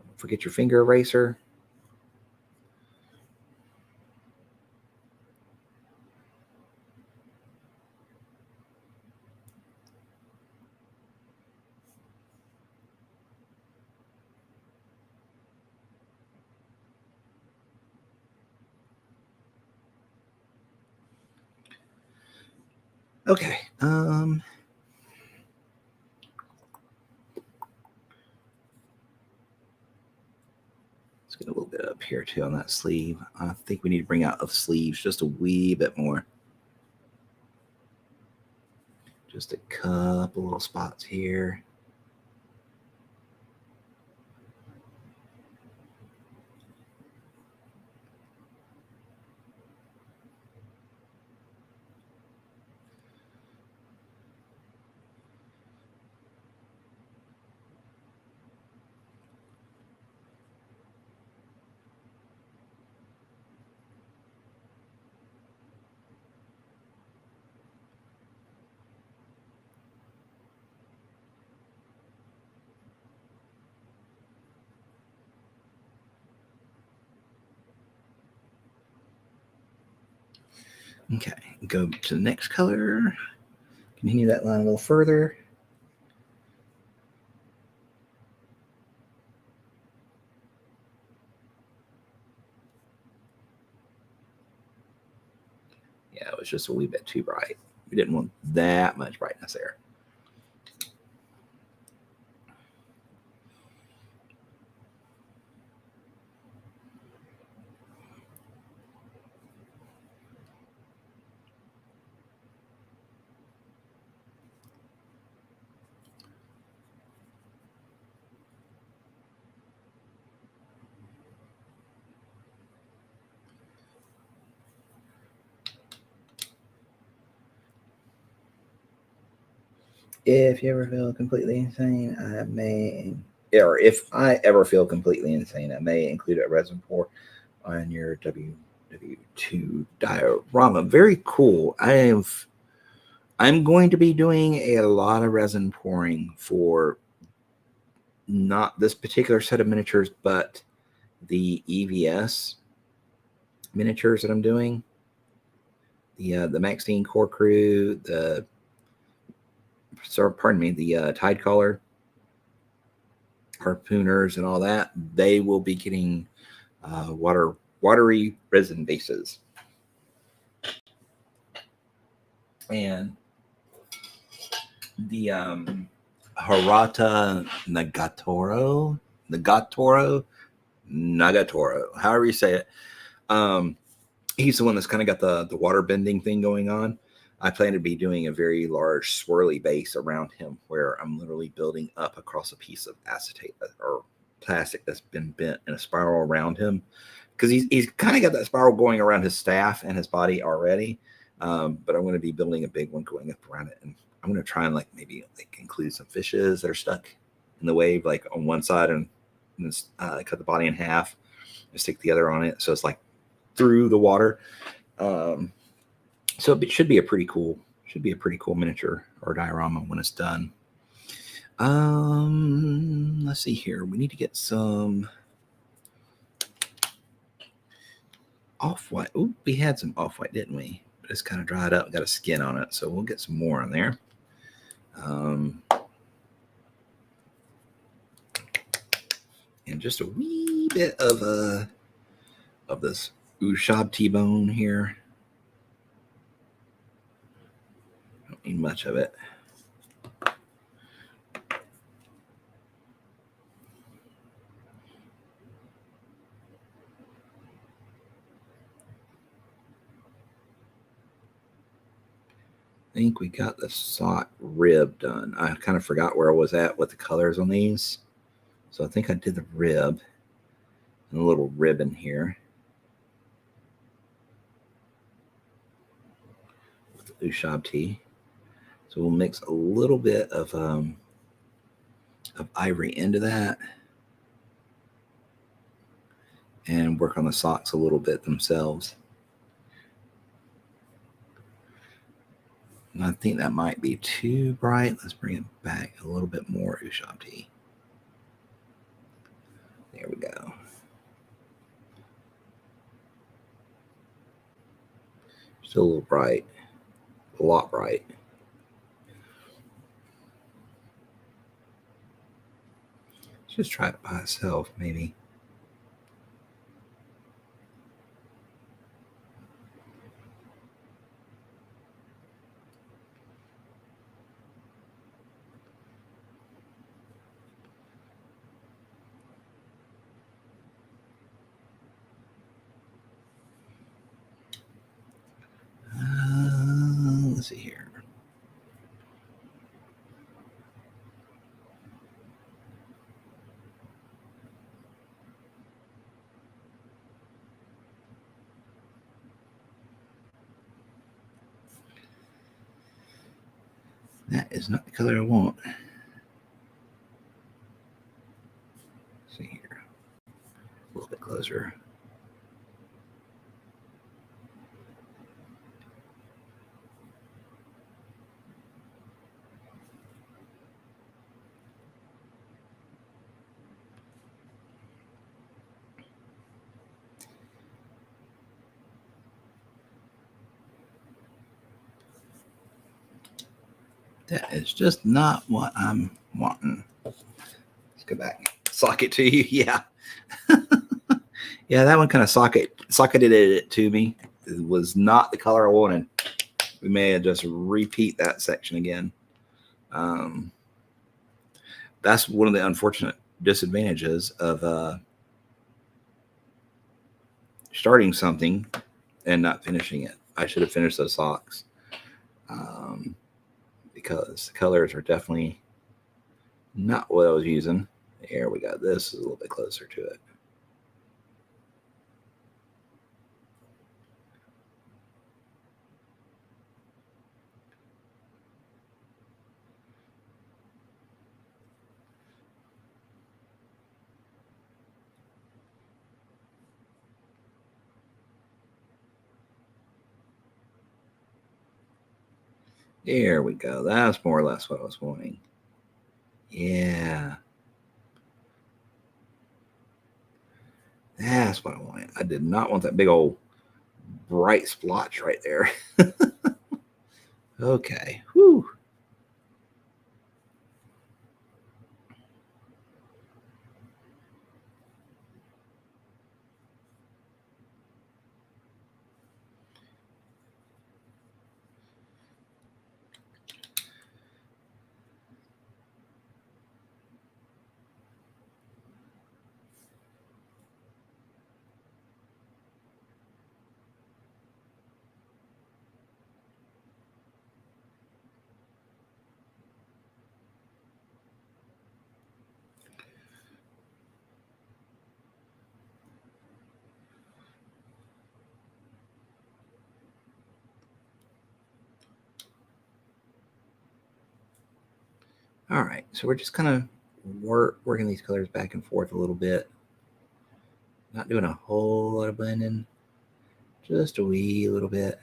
Speaker 1: Don't forget your finger eraser. Okay. Let's get a little bit up here too on that sleeve. I think we need to bring out the sleeves just a wee bit more. Just a couple little spots here. Okay, go to the next color. Continue that line a little further. Yeah, it was just a wee bit too bright. We didn't want that much brightness there. If you ever feel completely insane, I may or if I ever feel completely insane, I may include a resin pour on your WW2 diorama. Very cool. I'm going to be doing a lot of resin pouring for not this particular set of miniatures, but the EVS miniatures that I'm doing. The Maxine Core Crew, the Tide Caller, Harpooners, and all that. They will be getting watery resin bases. And the Harata Nagatoro, however you say it. He's the one that's kind of got the water bending thing going on. I plan to be doing a very large swirly base around him where I'm literally building up across a piece of acetate or plastic that's been bent in a spiral around him, because he's kind of got that spiral going around his staff and his body already. But I'm going to be building a big one going up around it, and I'm going to try and maybe include some fishes that are stuck in the wave, like on one side, and cut the body in half and stick the other on it, so it's like through the water. So it should be a pretty cool miniature or diorama when it's done. Let's see here. We need to get some off-white. Oh, we had some off-white, didn't we? But it's kind of dried up, got a skin on it, so we'll get some more on there. And just a wee bit of this Ushab T-bone here. Don't need much of it. I think we got the sock rib done. I kind of forgot where I was at with the colors on these. So I think I did the rib and a little ribbon here with the Ushab tea. So we'll mix a little bit of ivory into that and work on the socks a little bit themselves. And I think that might be too bright. Let's bring it back a little bit more Ushab tea. There we go. Still a little bright, a lot bright. Let's just try it by itself, maybe. Let's see here. That is not the color I want. Let's see here. A little bit closer. That is just not what I'm wanting. Let's go back. Socket to you. Yeah. Yeah, that one kind of socketed it to me. It was not the color I wanted. We may have just repeat that section again. That's one of the unfortunate disadvantages of starting something and not finishing it. I should have finished those socks. Because the colors are definitely not what I was using. Here we go. This is a little bit closer to it. There we go. That's more or less what I was wanting. Yeah. That's what I wanted. I did not want that big old bright splotch right there. Okay. Whew. All right. So we're just kind of working these colors back and forth a little bit. Not doing a whole lot of blending. Just a wee little bit.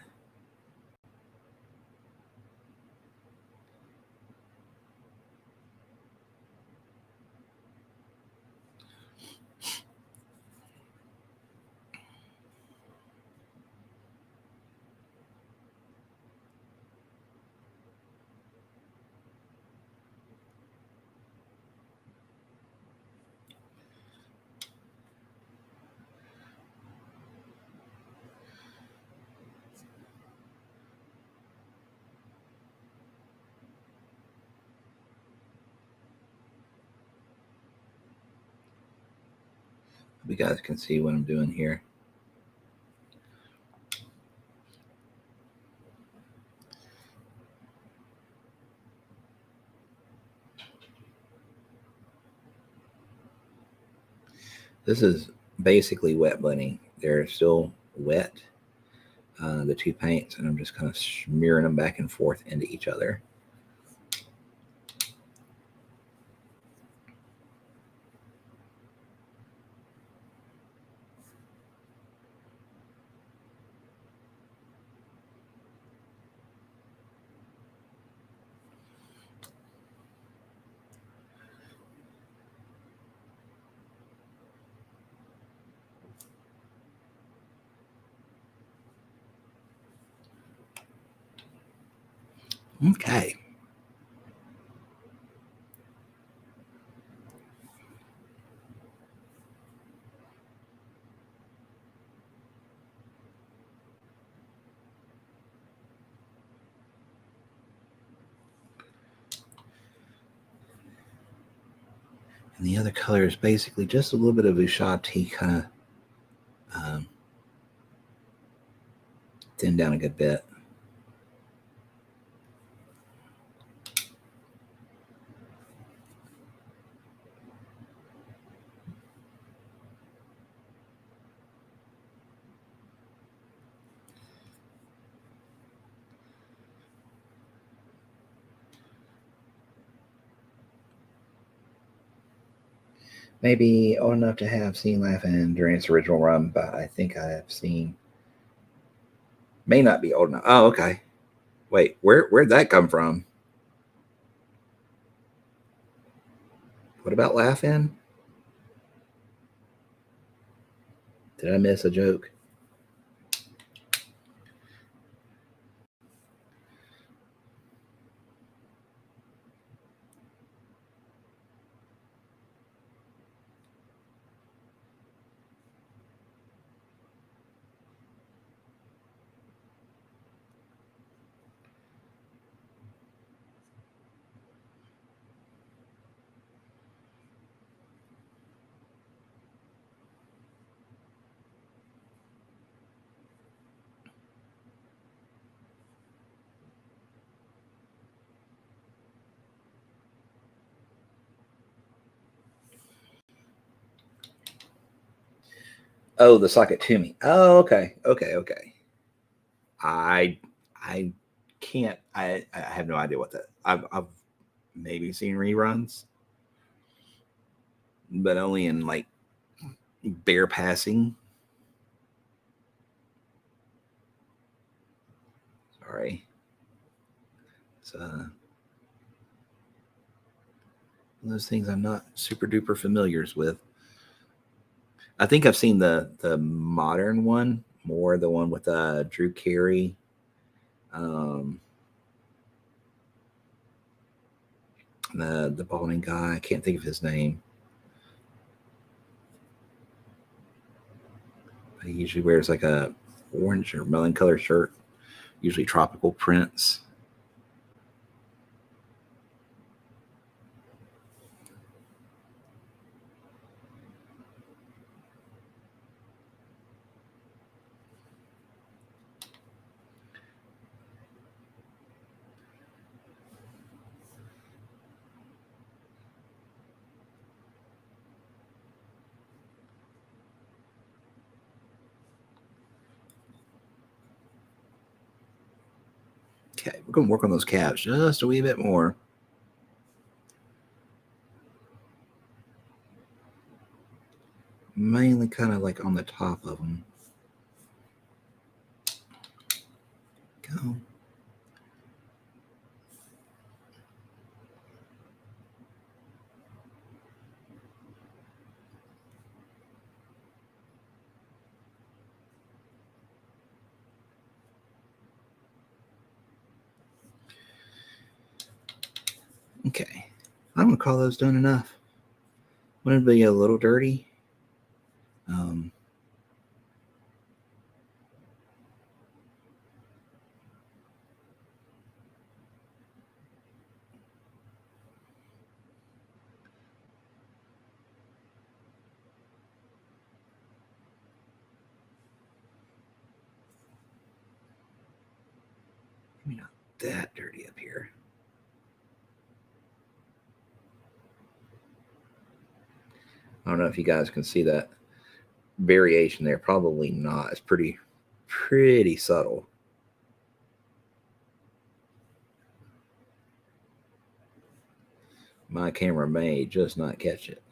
Speaker 1: You guys can see what I'm doing here. This is basically wet blending. They're still wet, the two paints, and I'm just kind of smearing them back and forth into each other. Okay. And the other color is basically just a little bit of Ushabti kind of thin down a good bit. Maybe old enough to have seen Laughing during its original run, but I think I have seen. May not be old enough. Oh, okay. Wait, where'd that come from? What about Laughing? Did I miss a joke? Oh, the socket to me. Oh, okay. I can't. I have no idea what that. I've maybe seen reruns, but only in like bare passing. Sorry. one of those things I'm not super duper familiars with. I think I've seen the modern one more, the one with Drew Carey. The balding guy, I can't think of his name. He usually wears like a orange or melon color shirt, usually tropical prints. Okay, we're going to work on those calves just a wee bit more. Mainly kind of like on the top of them. Go. Okay, I'm going to call those done enough. Wouldn't it be a little dirty? Maybe not that dirty up here. I don't know if you guys can see that variation there. Probably not. It's pretty subtle. My camera may just not catch it.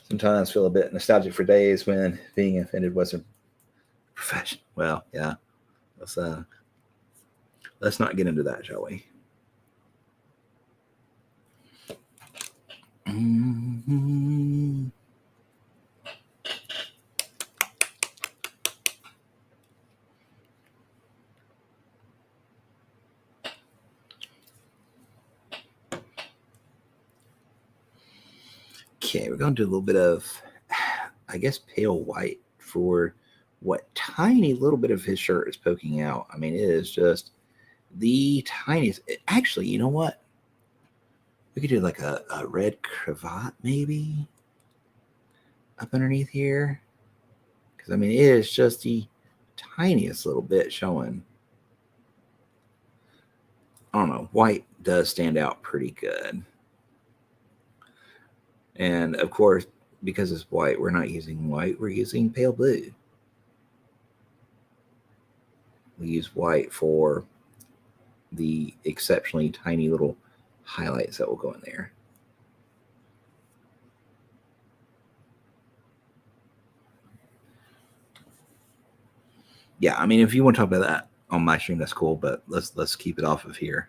Speaker 1: Sometimes feel a bit nostalgic for days when being offended wasn't professional. Well, yeah. Let's not get into that, shall we? Mm-hmm. Okay, we're going to do a little bit of, I guess, pale white for what tiny little bit of his shirt is poking out. I mean, it is just the tiniest. Actually, you know what? We could do like a red cravat maybe up underneath here. Because, I mean, it is just the tiniest little bit showing. I don't know. White does stand out pretty good. And, of course, because it's white, we're not using white. We're using pale blue. We use white for the exceptionally tiny little highlights that will go in there. Yeah, I mean, if you want to talk about that on my stream, that's cool, but let's keep it off of here.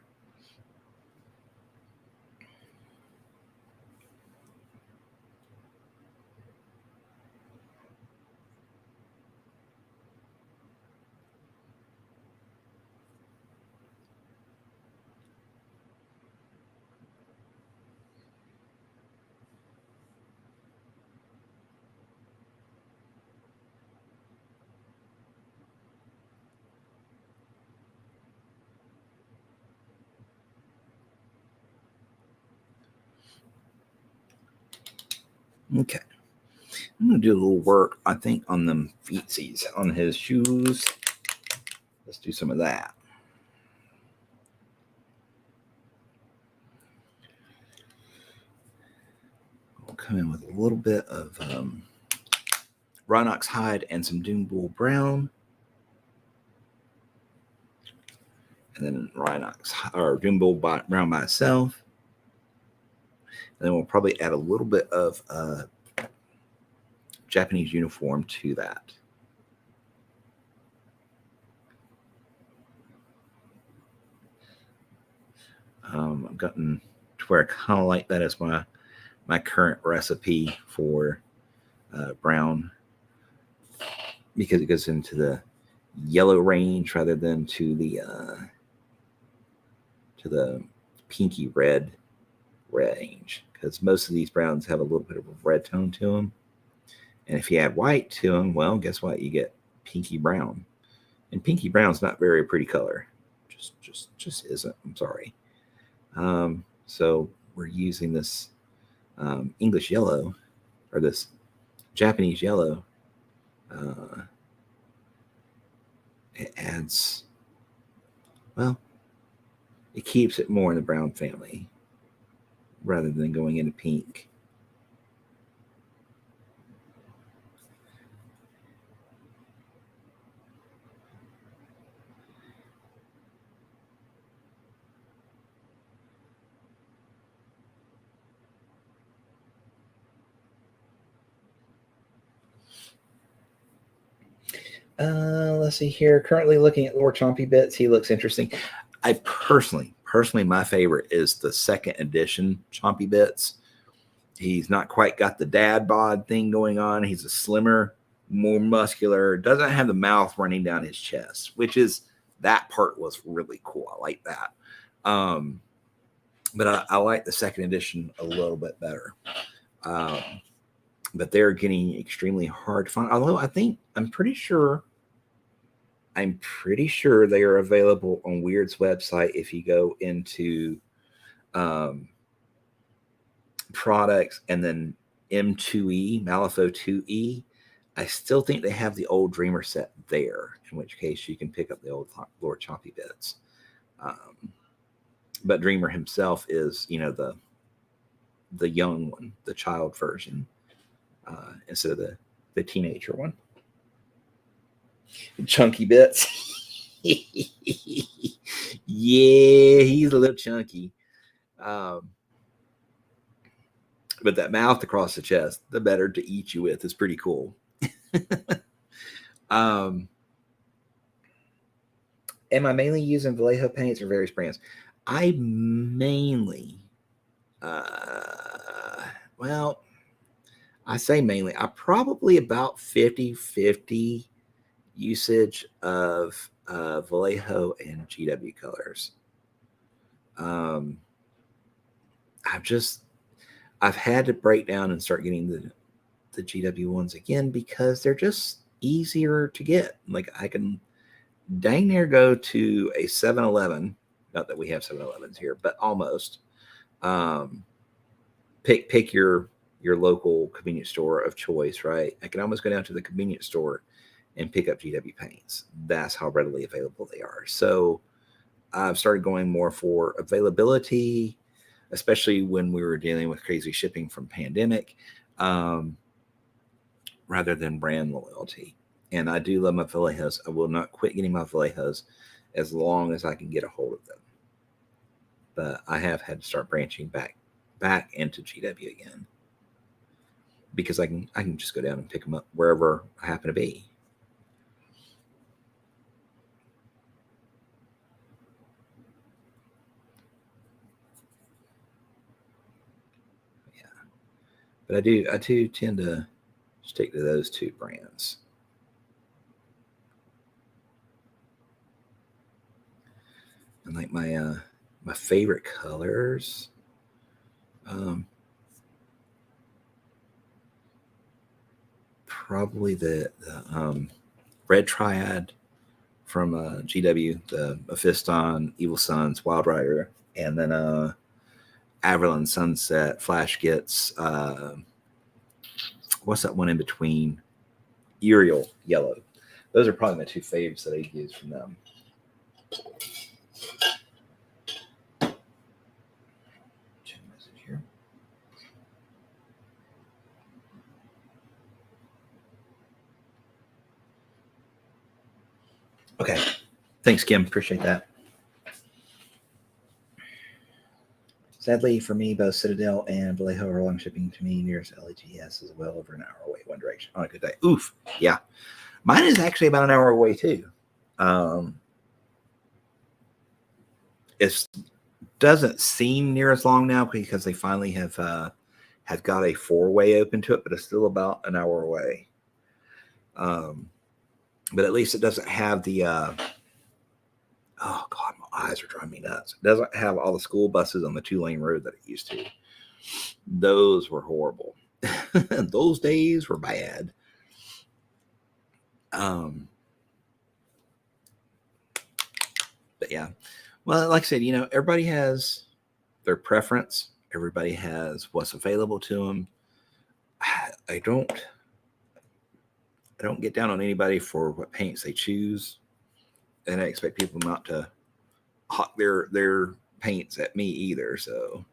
Speaker 1: Okay. I'm going to do a little work, I think, on them feetsies, on his shoes. Let's do some of that. We'll come in with a little bit of Rhinox hide and some Dune Bull brown. and then Rhinox or Jumbo Brown by itself. And then we'll probably add a little bit of Japanese uniform to that. I've gotten to where I kind of like that as my current recipe for brown, because it goes into the yellow range rather than to the pinky red range, because most of these browns have a little bit of a red tone to them. And if you add white to them, well, guess what? You get pinky brown. And pinky brown's not very pretty color. Just isn't. I'm sorry. So we're using this English yellow, or this Japanese yellow. It adds, well, it keeps it more in the brown family rather than going into pink. Let's see here. Currently looking at Lord Chompy Bits. He looks interesting. I personally, my favorite is the second edition Chompy Bits. He's not quite got the dad bod thing going on. He's a slimmer, more muscular, doesn't have the mouth running down his chest, which is, that part was really cool. I like that. But I like the second edition a little bit better. But they're getting extremely hard to find. Although I'm pretty sure they are available on Wyrd's website. If you go into products and then M2E, Malifaux 2E, I still think they have the old Dreamer set there, in which case you can pick up the old Lord Chompy Bits. But Dreamer himself is, the young one, the child version, instead of the teenager one. Chunky Bits. Yeah, he's a little chunky. But that mouth across the chest, the better to eat you with, is pretty cool. Am I mainly using Vallejo paints or various brands? I mainly, I say mainly, I probably about 50-50 usage of Vallejo and GW colors. I've had to break down and start getting the GW ones again because they're just easier to get. Like, I can dang near go to a 7-Eleven, not that we have 7-Elevens here, but almost. Pick your local convenience store of choice, right? I can almost go down to the convenience store and pick up GW paints. That's how readily available they are. So I've started going more for availability, especially when we were dealing with crazy shipping from pandemic, rather than brand loyalty. And I do love my Vallejos. I will not quit getting my Vallejos as long as I can get a hold of them. But I have had to start branching back into GW again, because I can just go down and pick them up wherever I happen to be. Yeah, but I do tend to stick to those two brands. And like my favorite colors, probably the Red Triad from GW, the Mephiston, Evil Sons, Wild Rider, and then Averland Sunset, Flash Gets, what's that one in between? Uriel Yellow. Those are probably my two favorites that I use from them. Okay. Thanks, Kim. Appreciate that. Sadly for me, both Citadel and Vallejo are long shipping to me. Nearest LEGS is well over an hour away one direction on a good day. Oof. Yeah. Mine is actually about an hour away too. It doesn't seem near as long now because they finally have got a 4-way open to it, but it's still about an hour away. But at least it doesn't have the oh god, my eyes are driving me nuts. It doesn't have all the school buses on the 2-lane road that it used to. Those were horrible. Those days were bad. But yeah, well, like I said, everybody has their preference. Everybody has what's available to them. I don't get down on anybody for what paints they choose, and I expect people not to hawk their paints at me either. So,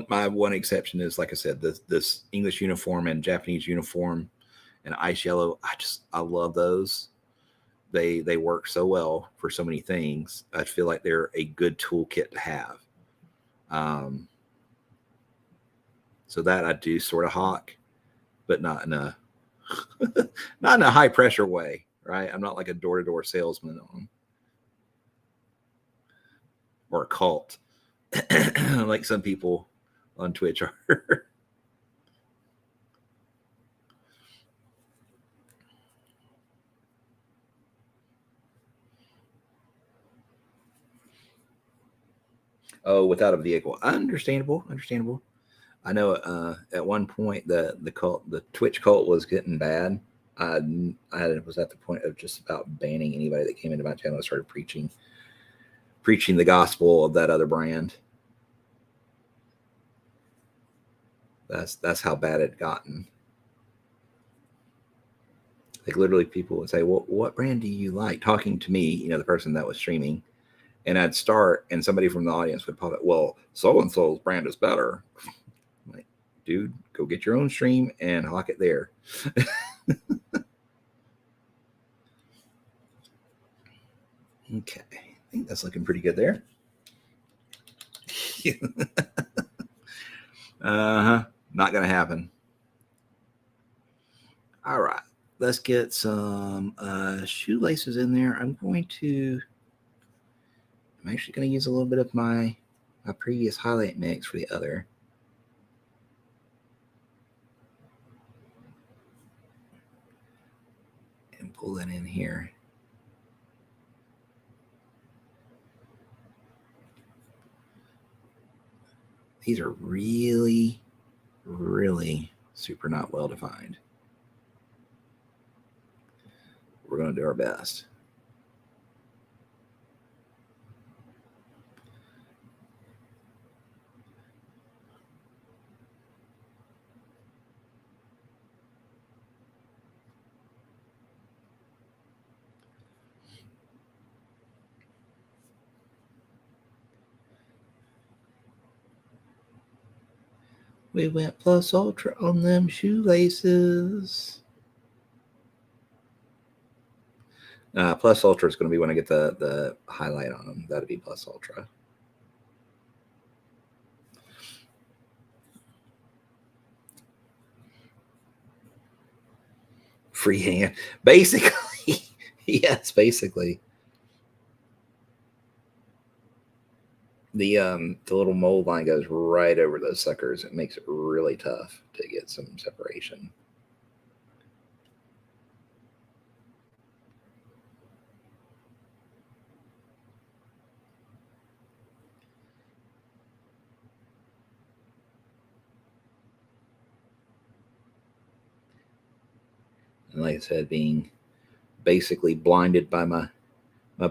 Speaker 1: my one exception is, like I said, this English uniform and Japanese uniform and ice yellow. I love those. They work so well for so many things. I feel like they're a good toolkit to have. So that I do sort of hawk, but not in a not in a high pressure way, right? I'm not like a door-to-door salesman or a cult like some people on Twitch are. Oh, without a vehicle. Understandable. I know at one point the Twitch cult was getting bad. I was at the point of just about banning anybody that came into my channel and started preaching the gospel of that other brand. That's how bad it gotten. Like literally people would say, well, what brand do you like? Talking to me, the person that was streaming. And I'd start and somebody from the audience would pop up, well, so-and-so's brand is better. I'm like, dude, go get your own stream and hawk it there. Okay. I think that's looking pretty good there. Uh-huh. Not going to happen. All right. Let's get some shoelaces in there. I'm actually going to use a little bit of my previous highlight mix for the other. And pull that in here. These are really, really super not well defined. We're going to do our best. We went plus ultra on them shoelaces. Plus ultra is going to be when I get the highlight on them. That'll be plus ultra. Freehand, basically. Yes, basically. The little mold line goes right over those suckers. It makes it really tough to get some separation. And like I said, being basically blinded by my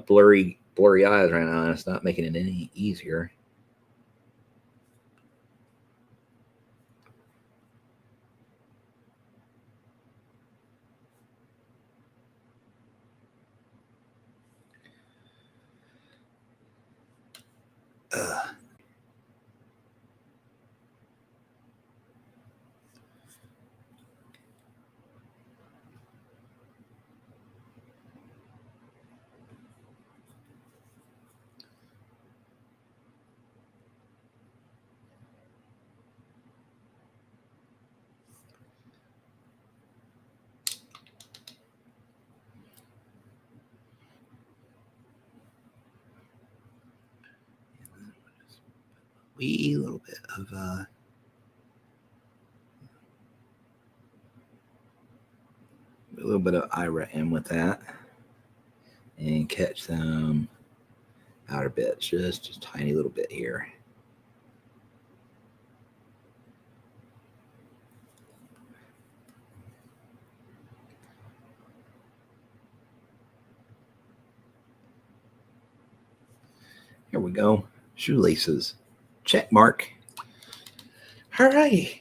Speaker 1: blurry eyes right now, and it's not making it any easier. wee little bit of a little bit of Ira in with that, and catch some outer bits, just a tiny little bit here. Here we go. Shoelaces. Check mark. All right.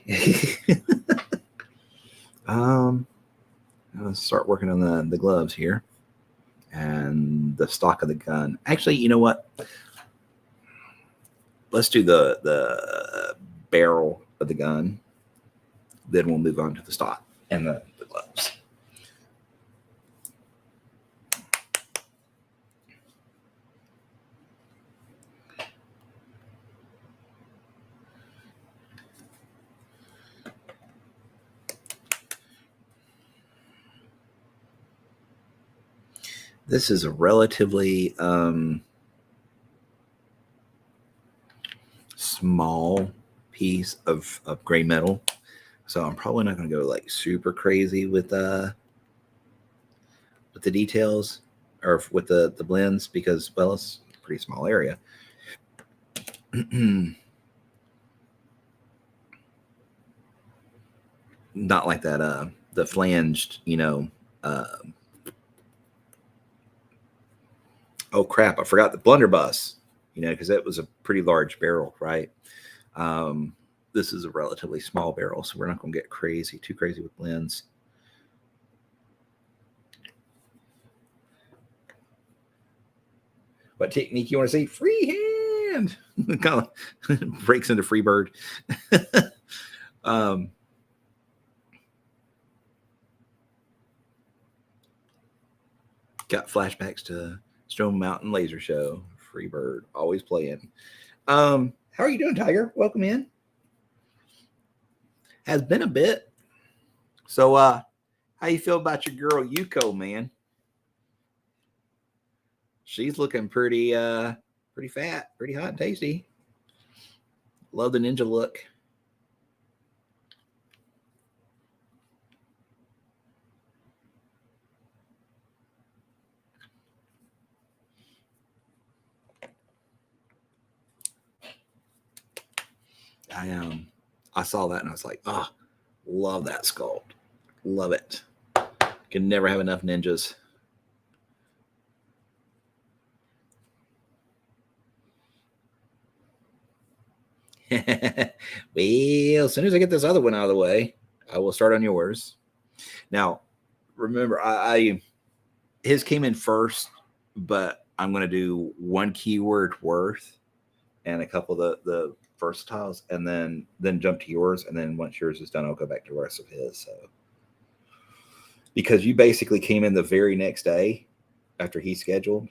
Speaker 1: Let's start working on the gloves here and the stock of the gun. Actually, you know what? Let's do the barrel of the gun. Then we'll move on to the stock and the gloves. This is a relatively small piece of gray metal, so I'm probably not going to go like super crazy with the details or with the blends, because, well, it's a pretty small area. Not like that the flanged, oh crap, I forgot the blunderbuss, because that was a pretty large barrel, right? This is a relatively small barrel, so we're not going to get too crazy with blends. What technique you want to see? Freehand. Kind of breaks into Freebird. Got flashbacks to Stone Mountain Laser Show. Freebird, always playing. How are you doing, Tiger? Welcome in. Has been a bit. So, how you feel about your girl Yuko, man? She's looking pretty fat, pretty hot and tasty. Love the ninja look. I saw that and I was like, love that sculpt. Love it. Can never have enough ninjas. Well, as soon as I get this other one out of the way, I will start on yours. Now, remember, his came in first, but I'm going to do one keyword worth and a couple of the versatiles, and then jump to yours. And then once yours is done, I'll go back to the rest of his. So, because you basically came in the very next day after he scheduled,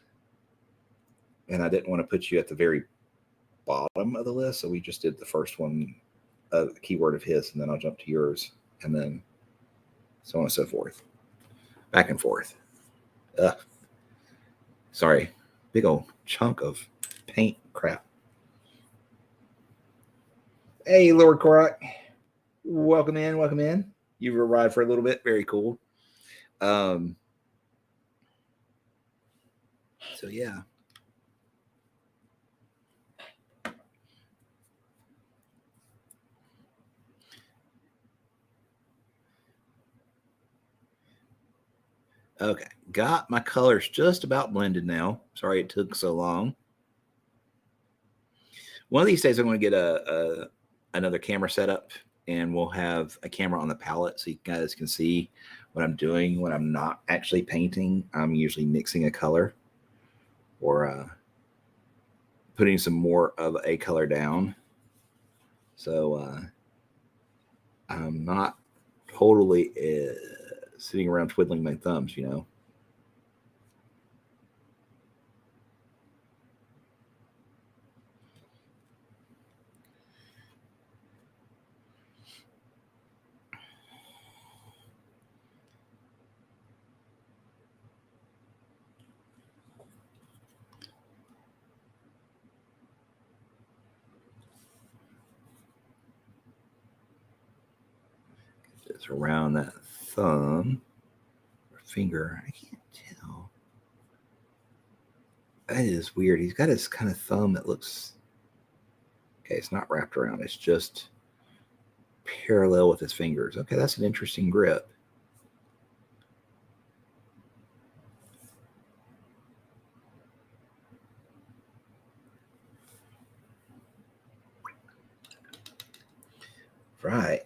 Speaker 1: and I didn't want to put you at the very bottom of the list, so we just did the first one, the keyword of his, and then I'll jump to yours, and then so on and so forth, back and forth. Sorry, big old chunk of paint crap. Hey, Lord Korak, welcome in. You've arrived for a little bit. Very cool. So yeah. Okay, got my colors just about blended now. Sorry it took so long. One of these days I'm going to get another camera setup, and we'll have a camera on the palette so you guys can see what I'm doing when I'm not actually painting. I'm usually mixing a color or putting some more of a color down. So I'm not totally sitting around twiddling my thumbs, It's around that thumb or finger. I can't tell. That is weird. He's got his kind of thumb that looks... Okay, it's not wrapped around. It's just parallel with his fingers. Okay, that's an interesting grip. Right.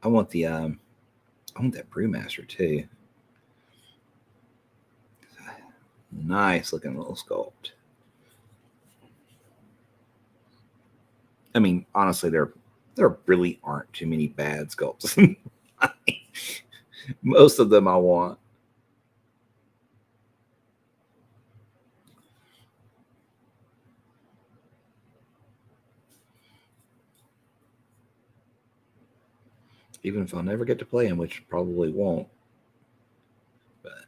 Speaker 1: I want that brewmaster too. Nice looking little sculpt. I mean, honestly, there really aren't too many bad sculpts. Most of them I want. Even if I'll never get to play them, which probably won't. But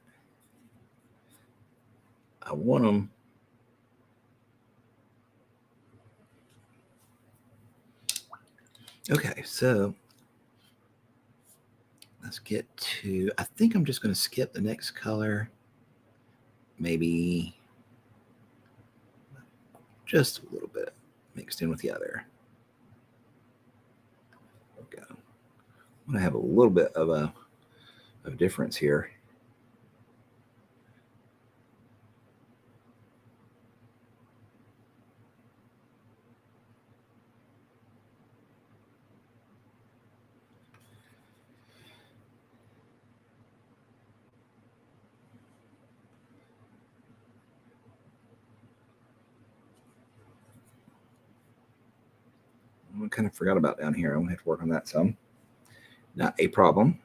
Speaker 1: I want them. Okay, so let's get to... I think I'm just going to skip the next color. Maybe just a little bit mixed in with the other. Okay. I'm going to have a little bit of a difference here. I kind of forgot about down here. I'm going to have to work on that some. Not a problem.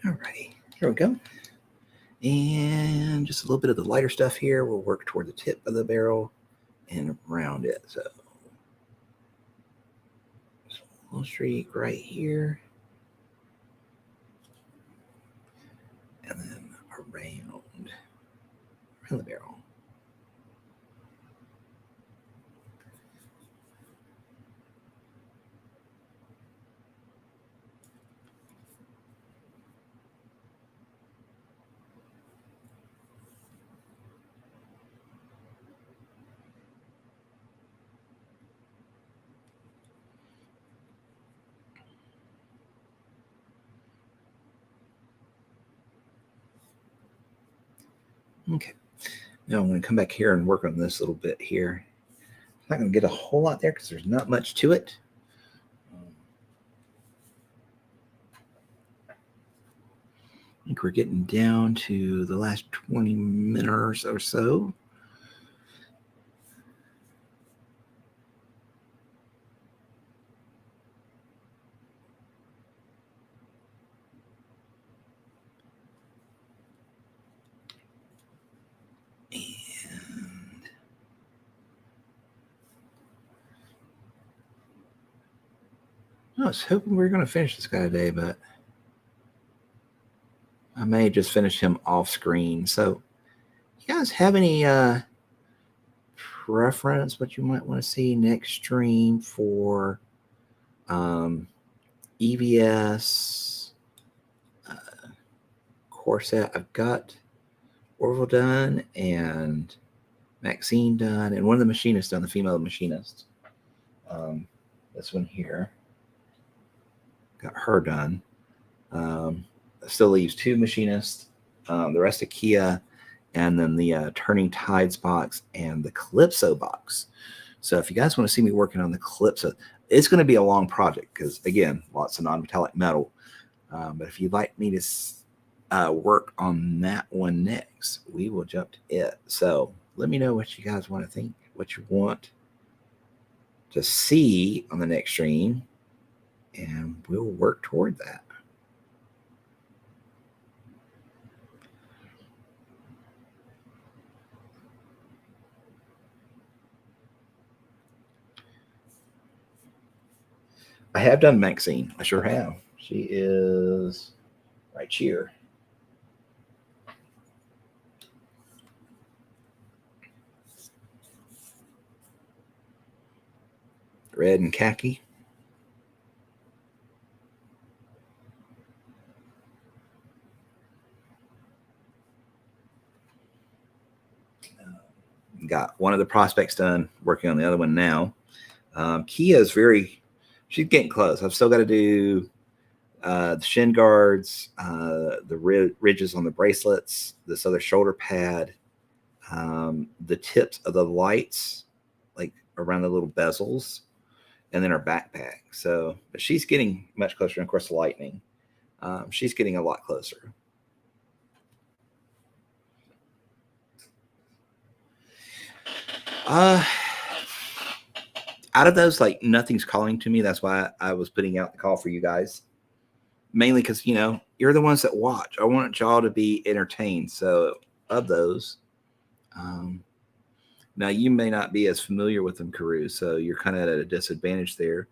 Speaker 1: All righty, here we go. And just a little bit of the lighter stuff here. We'll work toward the tip of the barrel and around it. So a little streak right here. And then around the barrel. Okay. Now I'm going to come back here and work on this a little bit here. I'm not going to get a whole lot there because there's not much to it. I think we're getting down to the last 20 minutes or so. I was hoping we were going to finish this guy today, but I may just finish him off screen. So, you guys have any preference what you might want to see next stream for EVS, Corset? I've got Orville done, and Maxine done, and one of the machinists done, the female machinist. This one here. Got her done. Still leaves 2 machinists, the rest of Kia, and then the Turning Tides box and the Calypso box. So if you guys want to see me working on the Calypso, it's going to be a long project because, again, lots of non-metallic metal. But if you'd like me to work on that one next, we will jump to it. So let me know what you guys want to think, what you want to see on the next stream, and we'll work toward that. I have done Maxine. I sure have. She is right here. Red and khaki. Got one of the prospects done, working on the other one now. Kia is she's getting close. I've still got to do the shin guards, the ridges on the bracelets, this other shoulder pad, the tips of the lights, like around the little bezels, and then her backpack. So, but she's getting much closer. And of course, the lightning. She's getting a lot closer. Out of those, like, nothing's calling to me. That's why I was putting out the call for you guys. Mainly because, you're the ones that watch. I want y'all to be entertained. So of those, now you may not be as familiar with them, Carew, so you're kind of at a disadvantage there.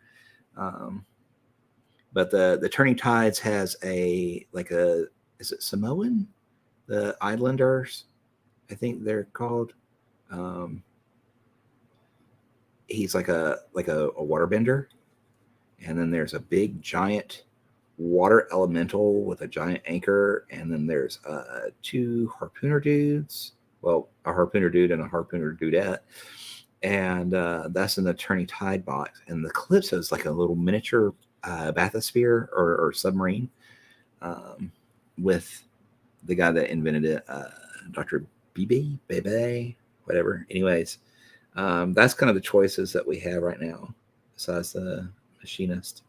Speaker 1: But the Turning Tides has is it Samoan? The Islanders, I think they're called. He's like a waterbender, and then there's a big giant water elemental with a giant anchor, and then there's 2 harpooner dudes. Well, a harpooner dude and a harpooner dudette, and that's in the Turning Tide box. And the Calypso is like a little miniature bathysphere or submarine, with the guy that invented it, Dr. Bebe, whatever. Anyways, that's kind of the choices that we have right now, besides the machinist.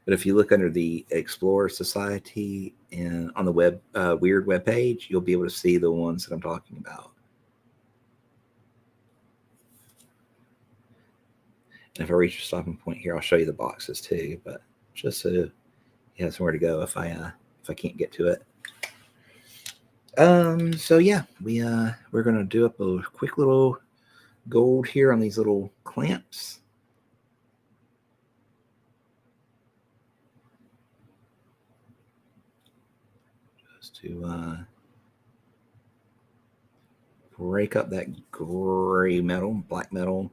Speaker 1: But if you look under the Explorer Society and on the Wyrd webpage, you'll be able to see the ones that I'm talking about. And if I reach a stopping point here, I'll show you the boxes too, but just so you have somewhere to go if I can't get to it. So yeah, we're gonna do up a quick little gold here on these little clamps. Just to break up that gray metal, black metal.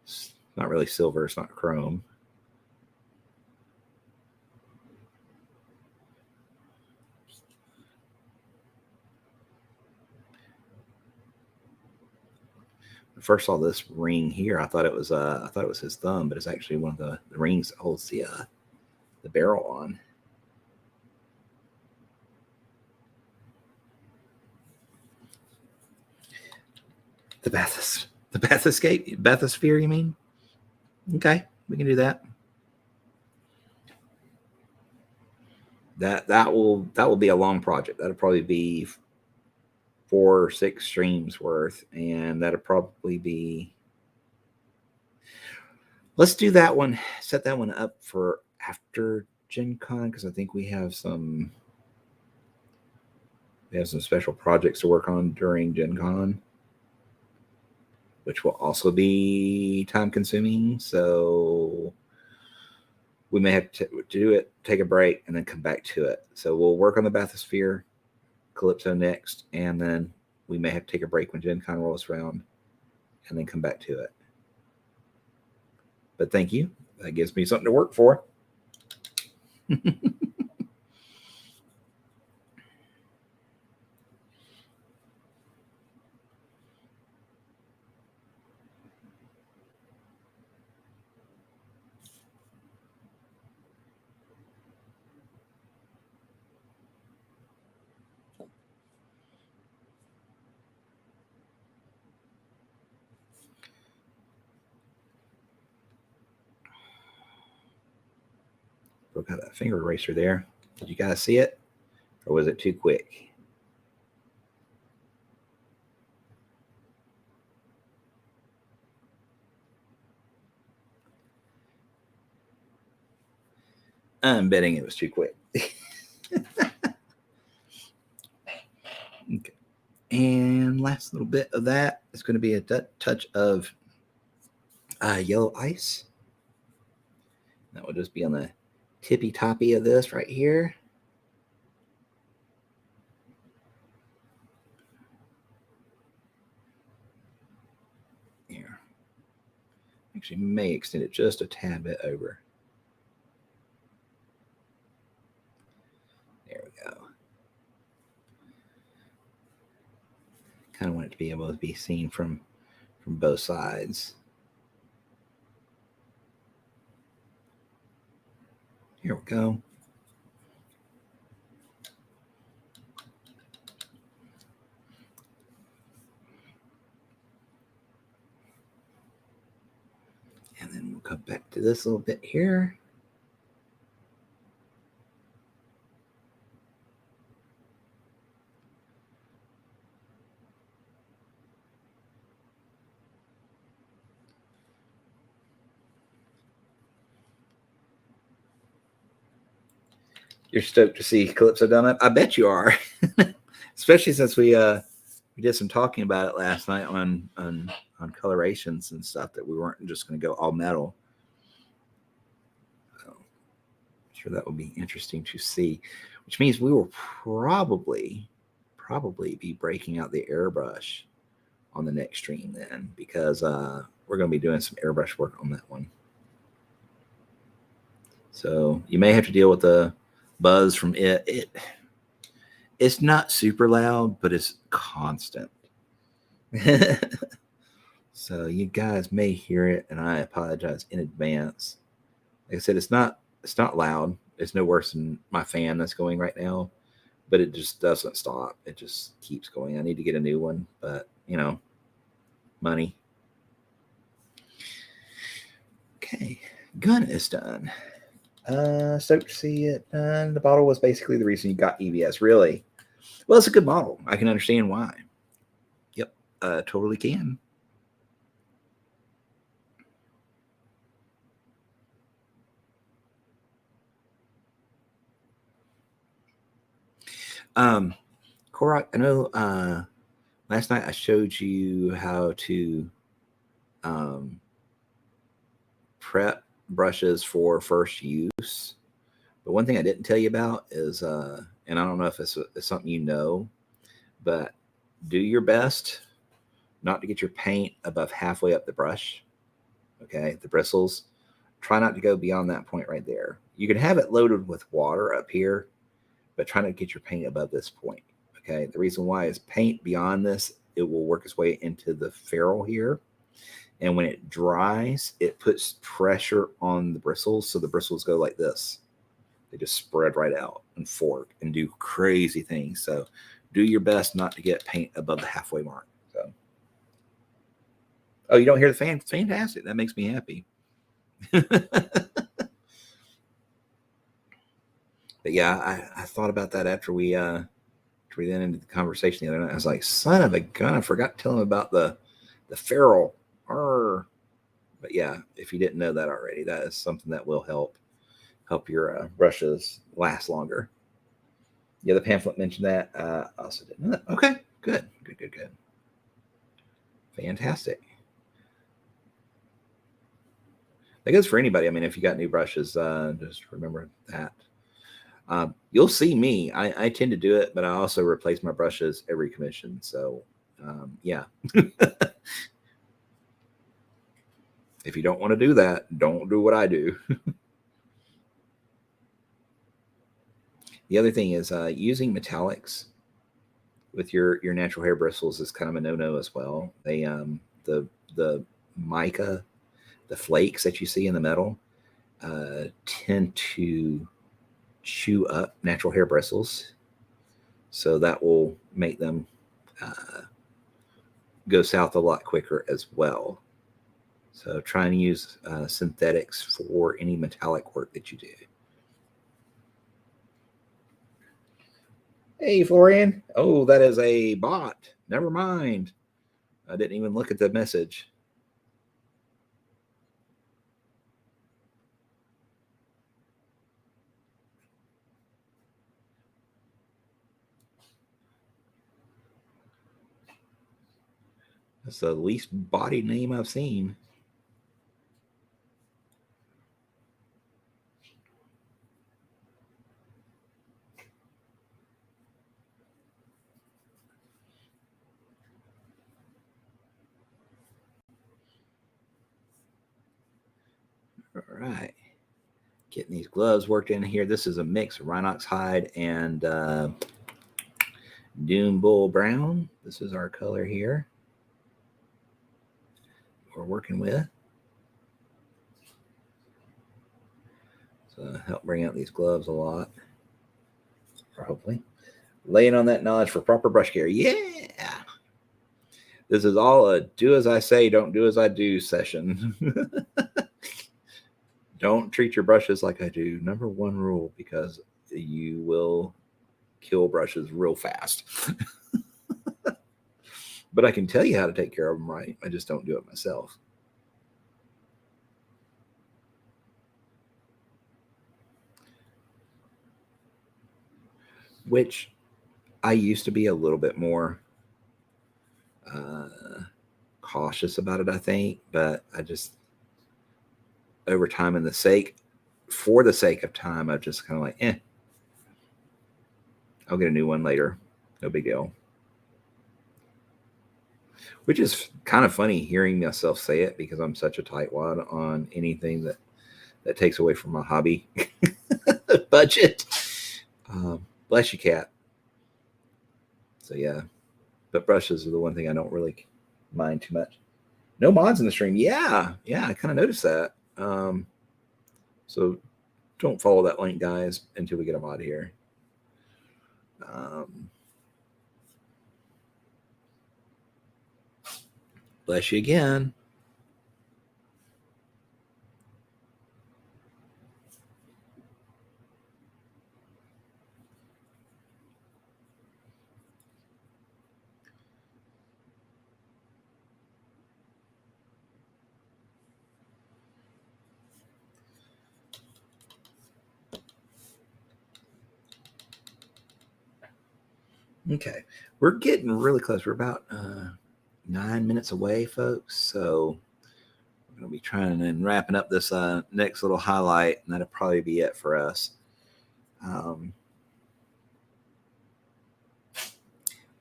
Speaker 1: It's not really silver, it's not chrome. First saw this ring here, I thought it was his thumb, but it's actually one of the rings that holds the barrel on. The bathysphere, you mean? Okay, we can do that. That will be a long project. That'll probably be 4 or 6 streams worth, and that'll probably be. Let's do that one. Set that one up for after Gen Con, because I think we have some special projects to work on during Gen Con, which will also be time consuming. So we may have to do it, take a break, and then come back to it. So we'll work on the bathysphere, Calypso next, and then we may have to take a break when Gen Con rolls around and then come back to it. But thank you. That gives me something to work for. Broke out that finger eraser there. Did you guys see it? Or was it too quick? I'm betting it was too quick. Okay. And last little bit of that is going to be a touch of yellow ice. That will just be on the tippy toppy of this right here. Here. Actually, may extend it just a tad bit over. There we go. Kind of want it to be able to be seen from both sides. Here we go. And then we'll come back to this little bit here. You're stoked to see Calypso done it? I bet you are. Especially since we did some talking about it last night on colorations and stuff, that we weren't just going to go all metal. So I'm sure that will be interesting to see, which means we will probably be breaking out the airbrush on the next stream then, because we're going to be doing some airbrush work on that one. So you may have to deal with the buzz from it. It's not super loud, but it's constant. So you guys may hear it, and I apologize in advance. Like I said, it's not loud. It's no worse than my fan that's going right now, but it just doesn't stop. It just keeps going. I need to get a new one, but money. Okay, gun is done. Stoked to see it done. The bottle was basically the reason you got EBS. Really? Well, it's a good model. I can understand why. Yep, totally can. Korak, I know last night I showed you how to prep brushes for first use. But one thing I didn't tell you about is, and I don't know if it's something you know, but do your best not to get your paint above halfway up the brush. Okay, the bristles. Try not to go beyond that point right there. You can have it loaded with water up here, but try not to get your paint above this point. Okay, the reason why is paint beyond this, it will work its way into the ferrule here. And when it dries, it puts pressure on the bristles. So the bristles go like this. They just spread right out and fork and do crazy things. So do your best not to get paint above the halfway mark. So, oh, you don't hear the fan? Fantastic. That makes me happy. But yeah, I thought about that after we then ended the conversation the other night. I was like, son of a gun, I forgot to tell him about the ferrule. But yeah, if you didn't know that already, that is something that will help your brushes last longer. Yeah, the pamphlet mentioned that. I also didn't know that. Okay, good. Fantastic. That goes for anybody. I mean, if you got new brushes, just remember that. You'll see me. I tend to do it, but I also replace my brushes every commission. So, yeah. If you don't want to do that, don't do what I do. The other thing is using metallics with your natural hair bristles is kind of a no-no as well. They the mica, the flakes that you see in the metal, tend to chew up natural hair bristles, so that will make them go south a lot quicker as well. So try and use synthetics for any metallic work that you do. Hey, Florian. Oh, that is a bot. Never mind. I didn't even look at the message. That's the least body name I've seen. All right. Getting these gloves worked in here. This is a mix of Rhinox hide and Dune Bull Brown. This is our color here we're working with. So help bring out these gloves a lot. Or hopefully. Laying on that knowledge for proper brush care. Yeah. This is all a do as I say, don't do as I do session. Don't treat your brushes like I do. Number one rule, because you will kill brushes real fast. But I can tell you how to take care of them right. I just don't do it myself. Which I used to be a little bit more cautious about it, I think. But I just, over time, for the sake of time, I've just kind of like, I'll get a new one later. No big deal. Which is kind of funny hearing myself say it, because I'm such a tightwad on anything that takes away from my hobby budget. Bless you, cat. So yeah, but brushes are the one thing I don't really mind too much. No mods in the stream. Yeah, I kind of noticed that. So don't follow that link, guys, until we get a mod here. Bless you again. Okay, we're getting really close. We're about 9 minutes away, folks. So we're going to be trying and wrapping up this next little highlight, and that'll probably be it for us.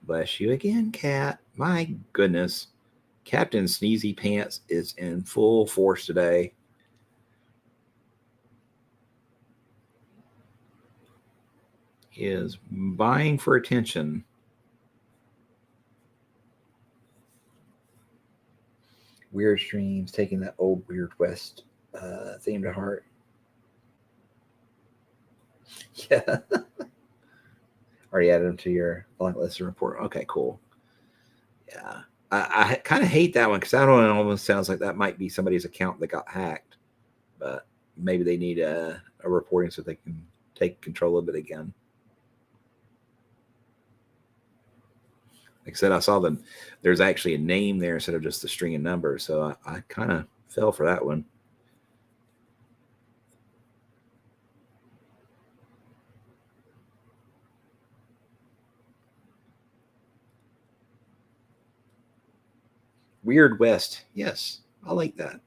Speaker 1: Bless you again, cat. My goodness. Captain Sneezy Pants is in full force today. He is vying for attention. Weird streams, taking that old Weird West theme to heart. Yeah. Already added them to your blacklist report. Okay, cool. Yeah. I kind of hate that one, because that one almost sounds like that might be somebody's account that got hacked. But maybe they need a reporting so they can take control of it again. Like I said, I saw there's actually a name there instead of just a string of numbers. So I kind of fell for that one. Weird West. Yes, I like that.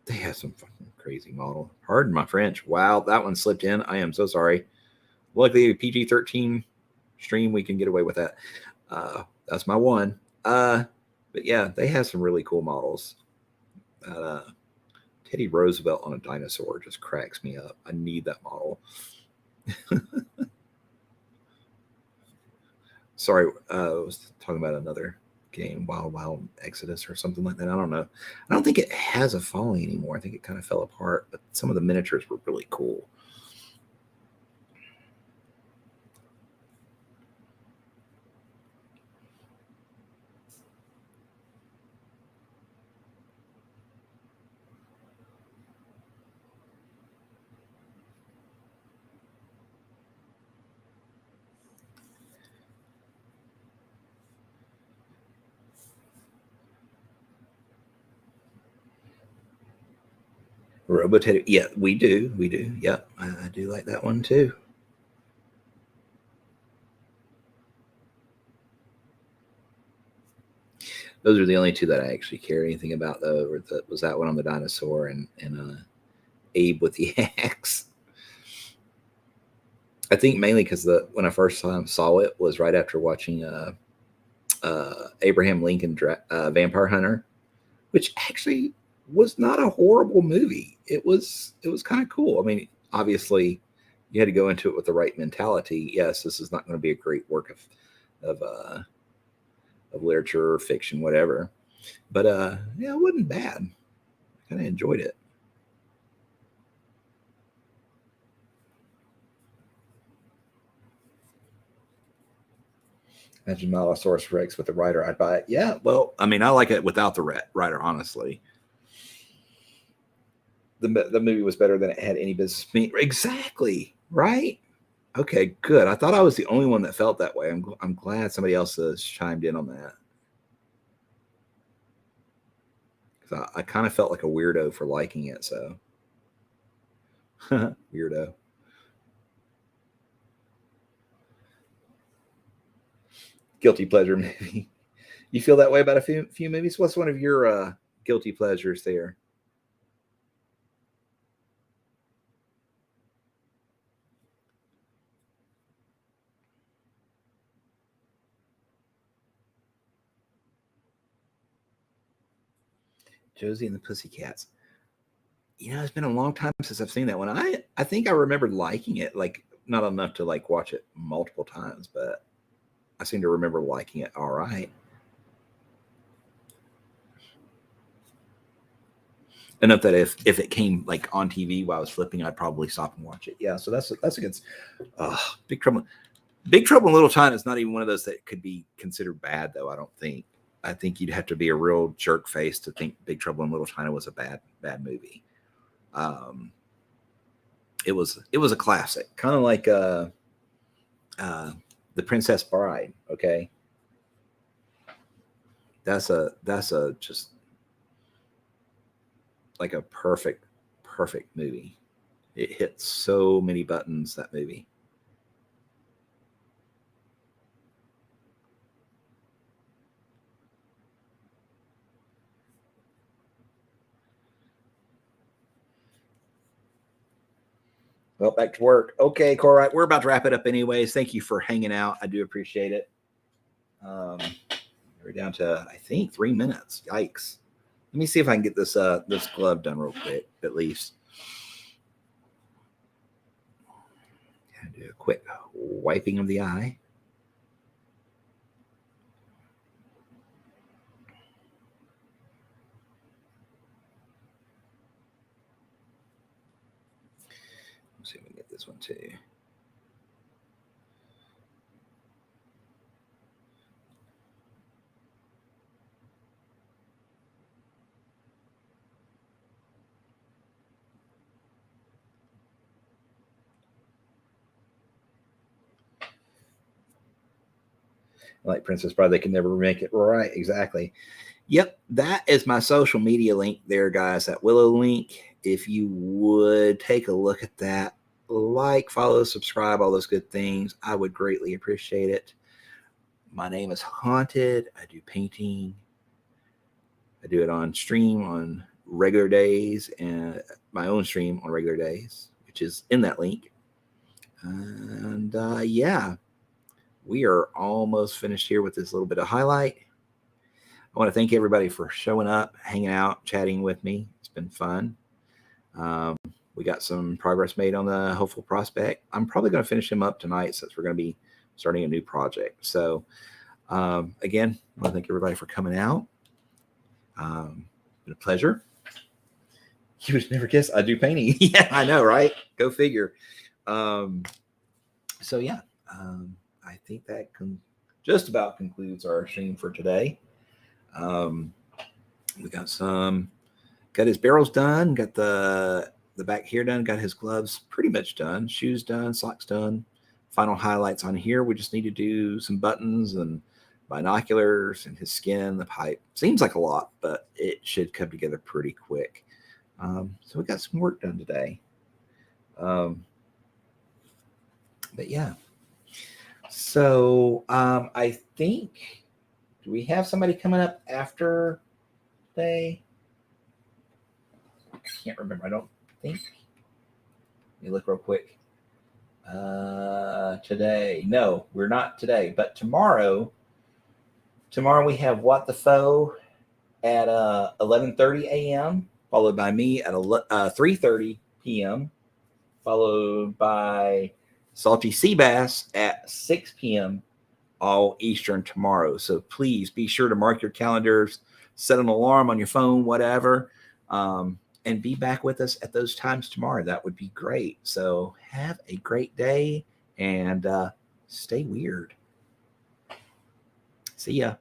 Speaker 1: They have has some fucking crazy model. Pardon my French. Wow, that one slipped in. I am so sorry. Luckily, PG-13 stream, we can get away with that. That's my one. But yeah, they have some really cool models. Teddy Roosevelt on a dinosaur just cracks me up. I need that model. Sorry, I was talking about another game, Wild Exodus or something like that. I don't know. I don't think it has a following anymore. I think it kind of fell apart, but some of the miniatures were really cool. Robotech, yeah, we do. Yep, I do like that one too. Those are the only two that I actually care anything about, though. Or was that one on the dinosaur and Abe with the axe. I think mainly because when I first saw it was right after watching Abraham Lincoln Vampire Hunter, which actually was not a horrible movie. It was kind of cool. I mean, obviously, you had to go into it with the right mentality. Yes, this is not going to be a great work of literature or fiction, whatever. But yeah, it wasn't bad. I kind of enjoyed it. Imagine Malosaurus Rex with the writer. I'd buy it. Yeah, well, I mean, I like it without the writer, honestly. The movie was better than it had any business being. Exactly. Right. Okay, good. I thought I was the only one that felt that way. I'm glad somebody else has chimed in on that. Because I kind of felt like a weirdo for liking it. So, weirdo. Guilty pleasure movie. You feel that way about a few movies? What's one of your guilty pleasures there? Josie and the Pussycats. It's been a long time since I've seen that one. I think I remember liking it, like not enough to like watch it multiple times, but I seem to remember liking it all right. Enough that if it came like on TV while I was flipping, I'd probably stop and watch it. Yeah, so that's a good. Big Trouble. Big Trouble in Little China is not even one of those that could be considered bad, though. I don't think. I think you'd have to be a real jerk face to think Big Trouble in Little China was a bad movie. It was a classic, kind of like The Princess Bride. Okay, that's a just like a perfect movie. It hit so many buttons, that movie. Well, back to work. Okay, Corey, we're about to wrap it up anyways. Thank you for hanging out. I do appreciate it. We're down to, I think, 3 minutes. Yikes. Let me see if I can get this glove done real quick, at least. Do a quick wiping of the eye. Let's see if we can get this one too. Like Princess Bride, they can never make it right. Exactly. Yep, that is my social media link there, guys. That Willow link. If you would take a look at that, like, follow, subscribe, all those good things, I would greatly appreciate it. My name is Haunted. I do painting. I do it on stream on regular days and my own stream on regular days, which is in that link. And yeah, we are almost finished here with this little bit of highlight. I want to thank everybody for showing up, hanging out, chatting with me. It's been fun. We got some progress made on the Hopeful Prospect. I'm probably going to finish him up tonight since we're going to be starting a new project. So again, I want to thank everybody for coming out. Been a pleasure. You would never guess I do painting. Yeah, I know, right? Go figure. So yeah, I think that just about concludes our stream for today. We got his barrels done, got the back here done, got his gloves pretty much done, shoes done, socks done. Final highlights on here. We just need to do some buttons and binoculars and his skin, the pipe. Seems like a lot, but it should come together pretty quick. So we got some work done today. But yeah. So I think, do we have somebody coming up after they? I can't remember. I don't think. Let me look real quick. Today. No, we're not today, but tomorrow. Tomorrow we have What the Foe at 11:30 a.m., followed by me at 3:30 p.m., followed by Salty Sea Bass at 6 p.m., all Eastern tomorrow. So please be sure to mark your calendars, set an alarm on your phone, whatever, and be back with us at those times tomorrow. That would be great. So have a great day and stay weird. See ya.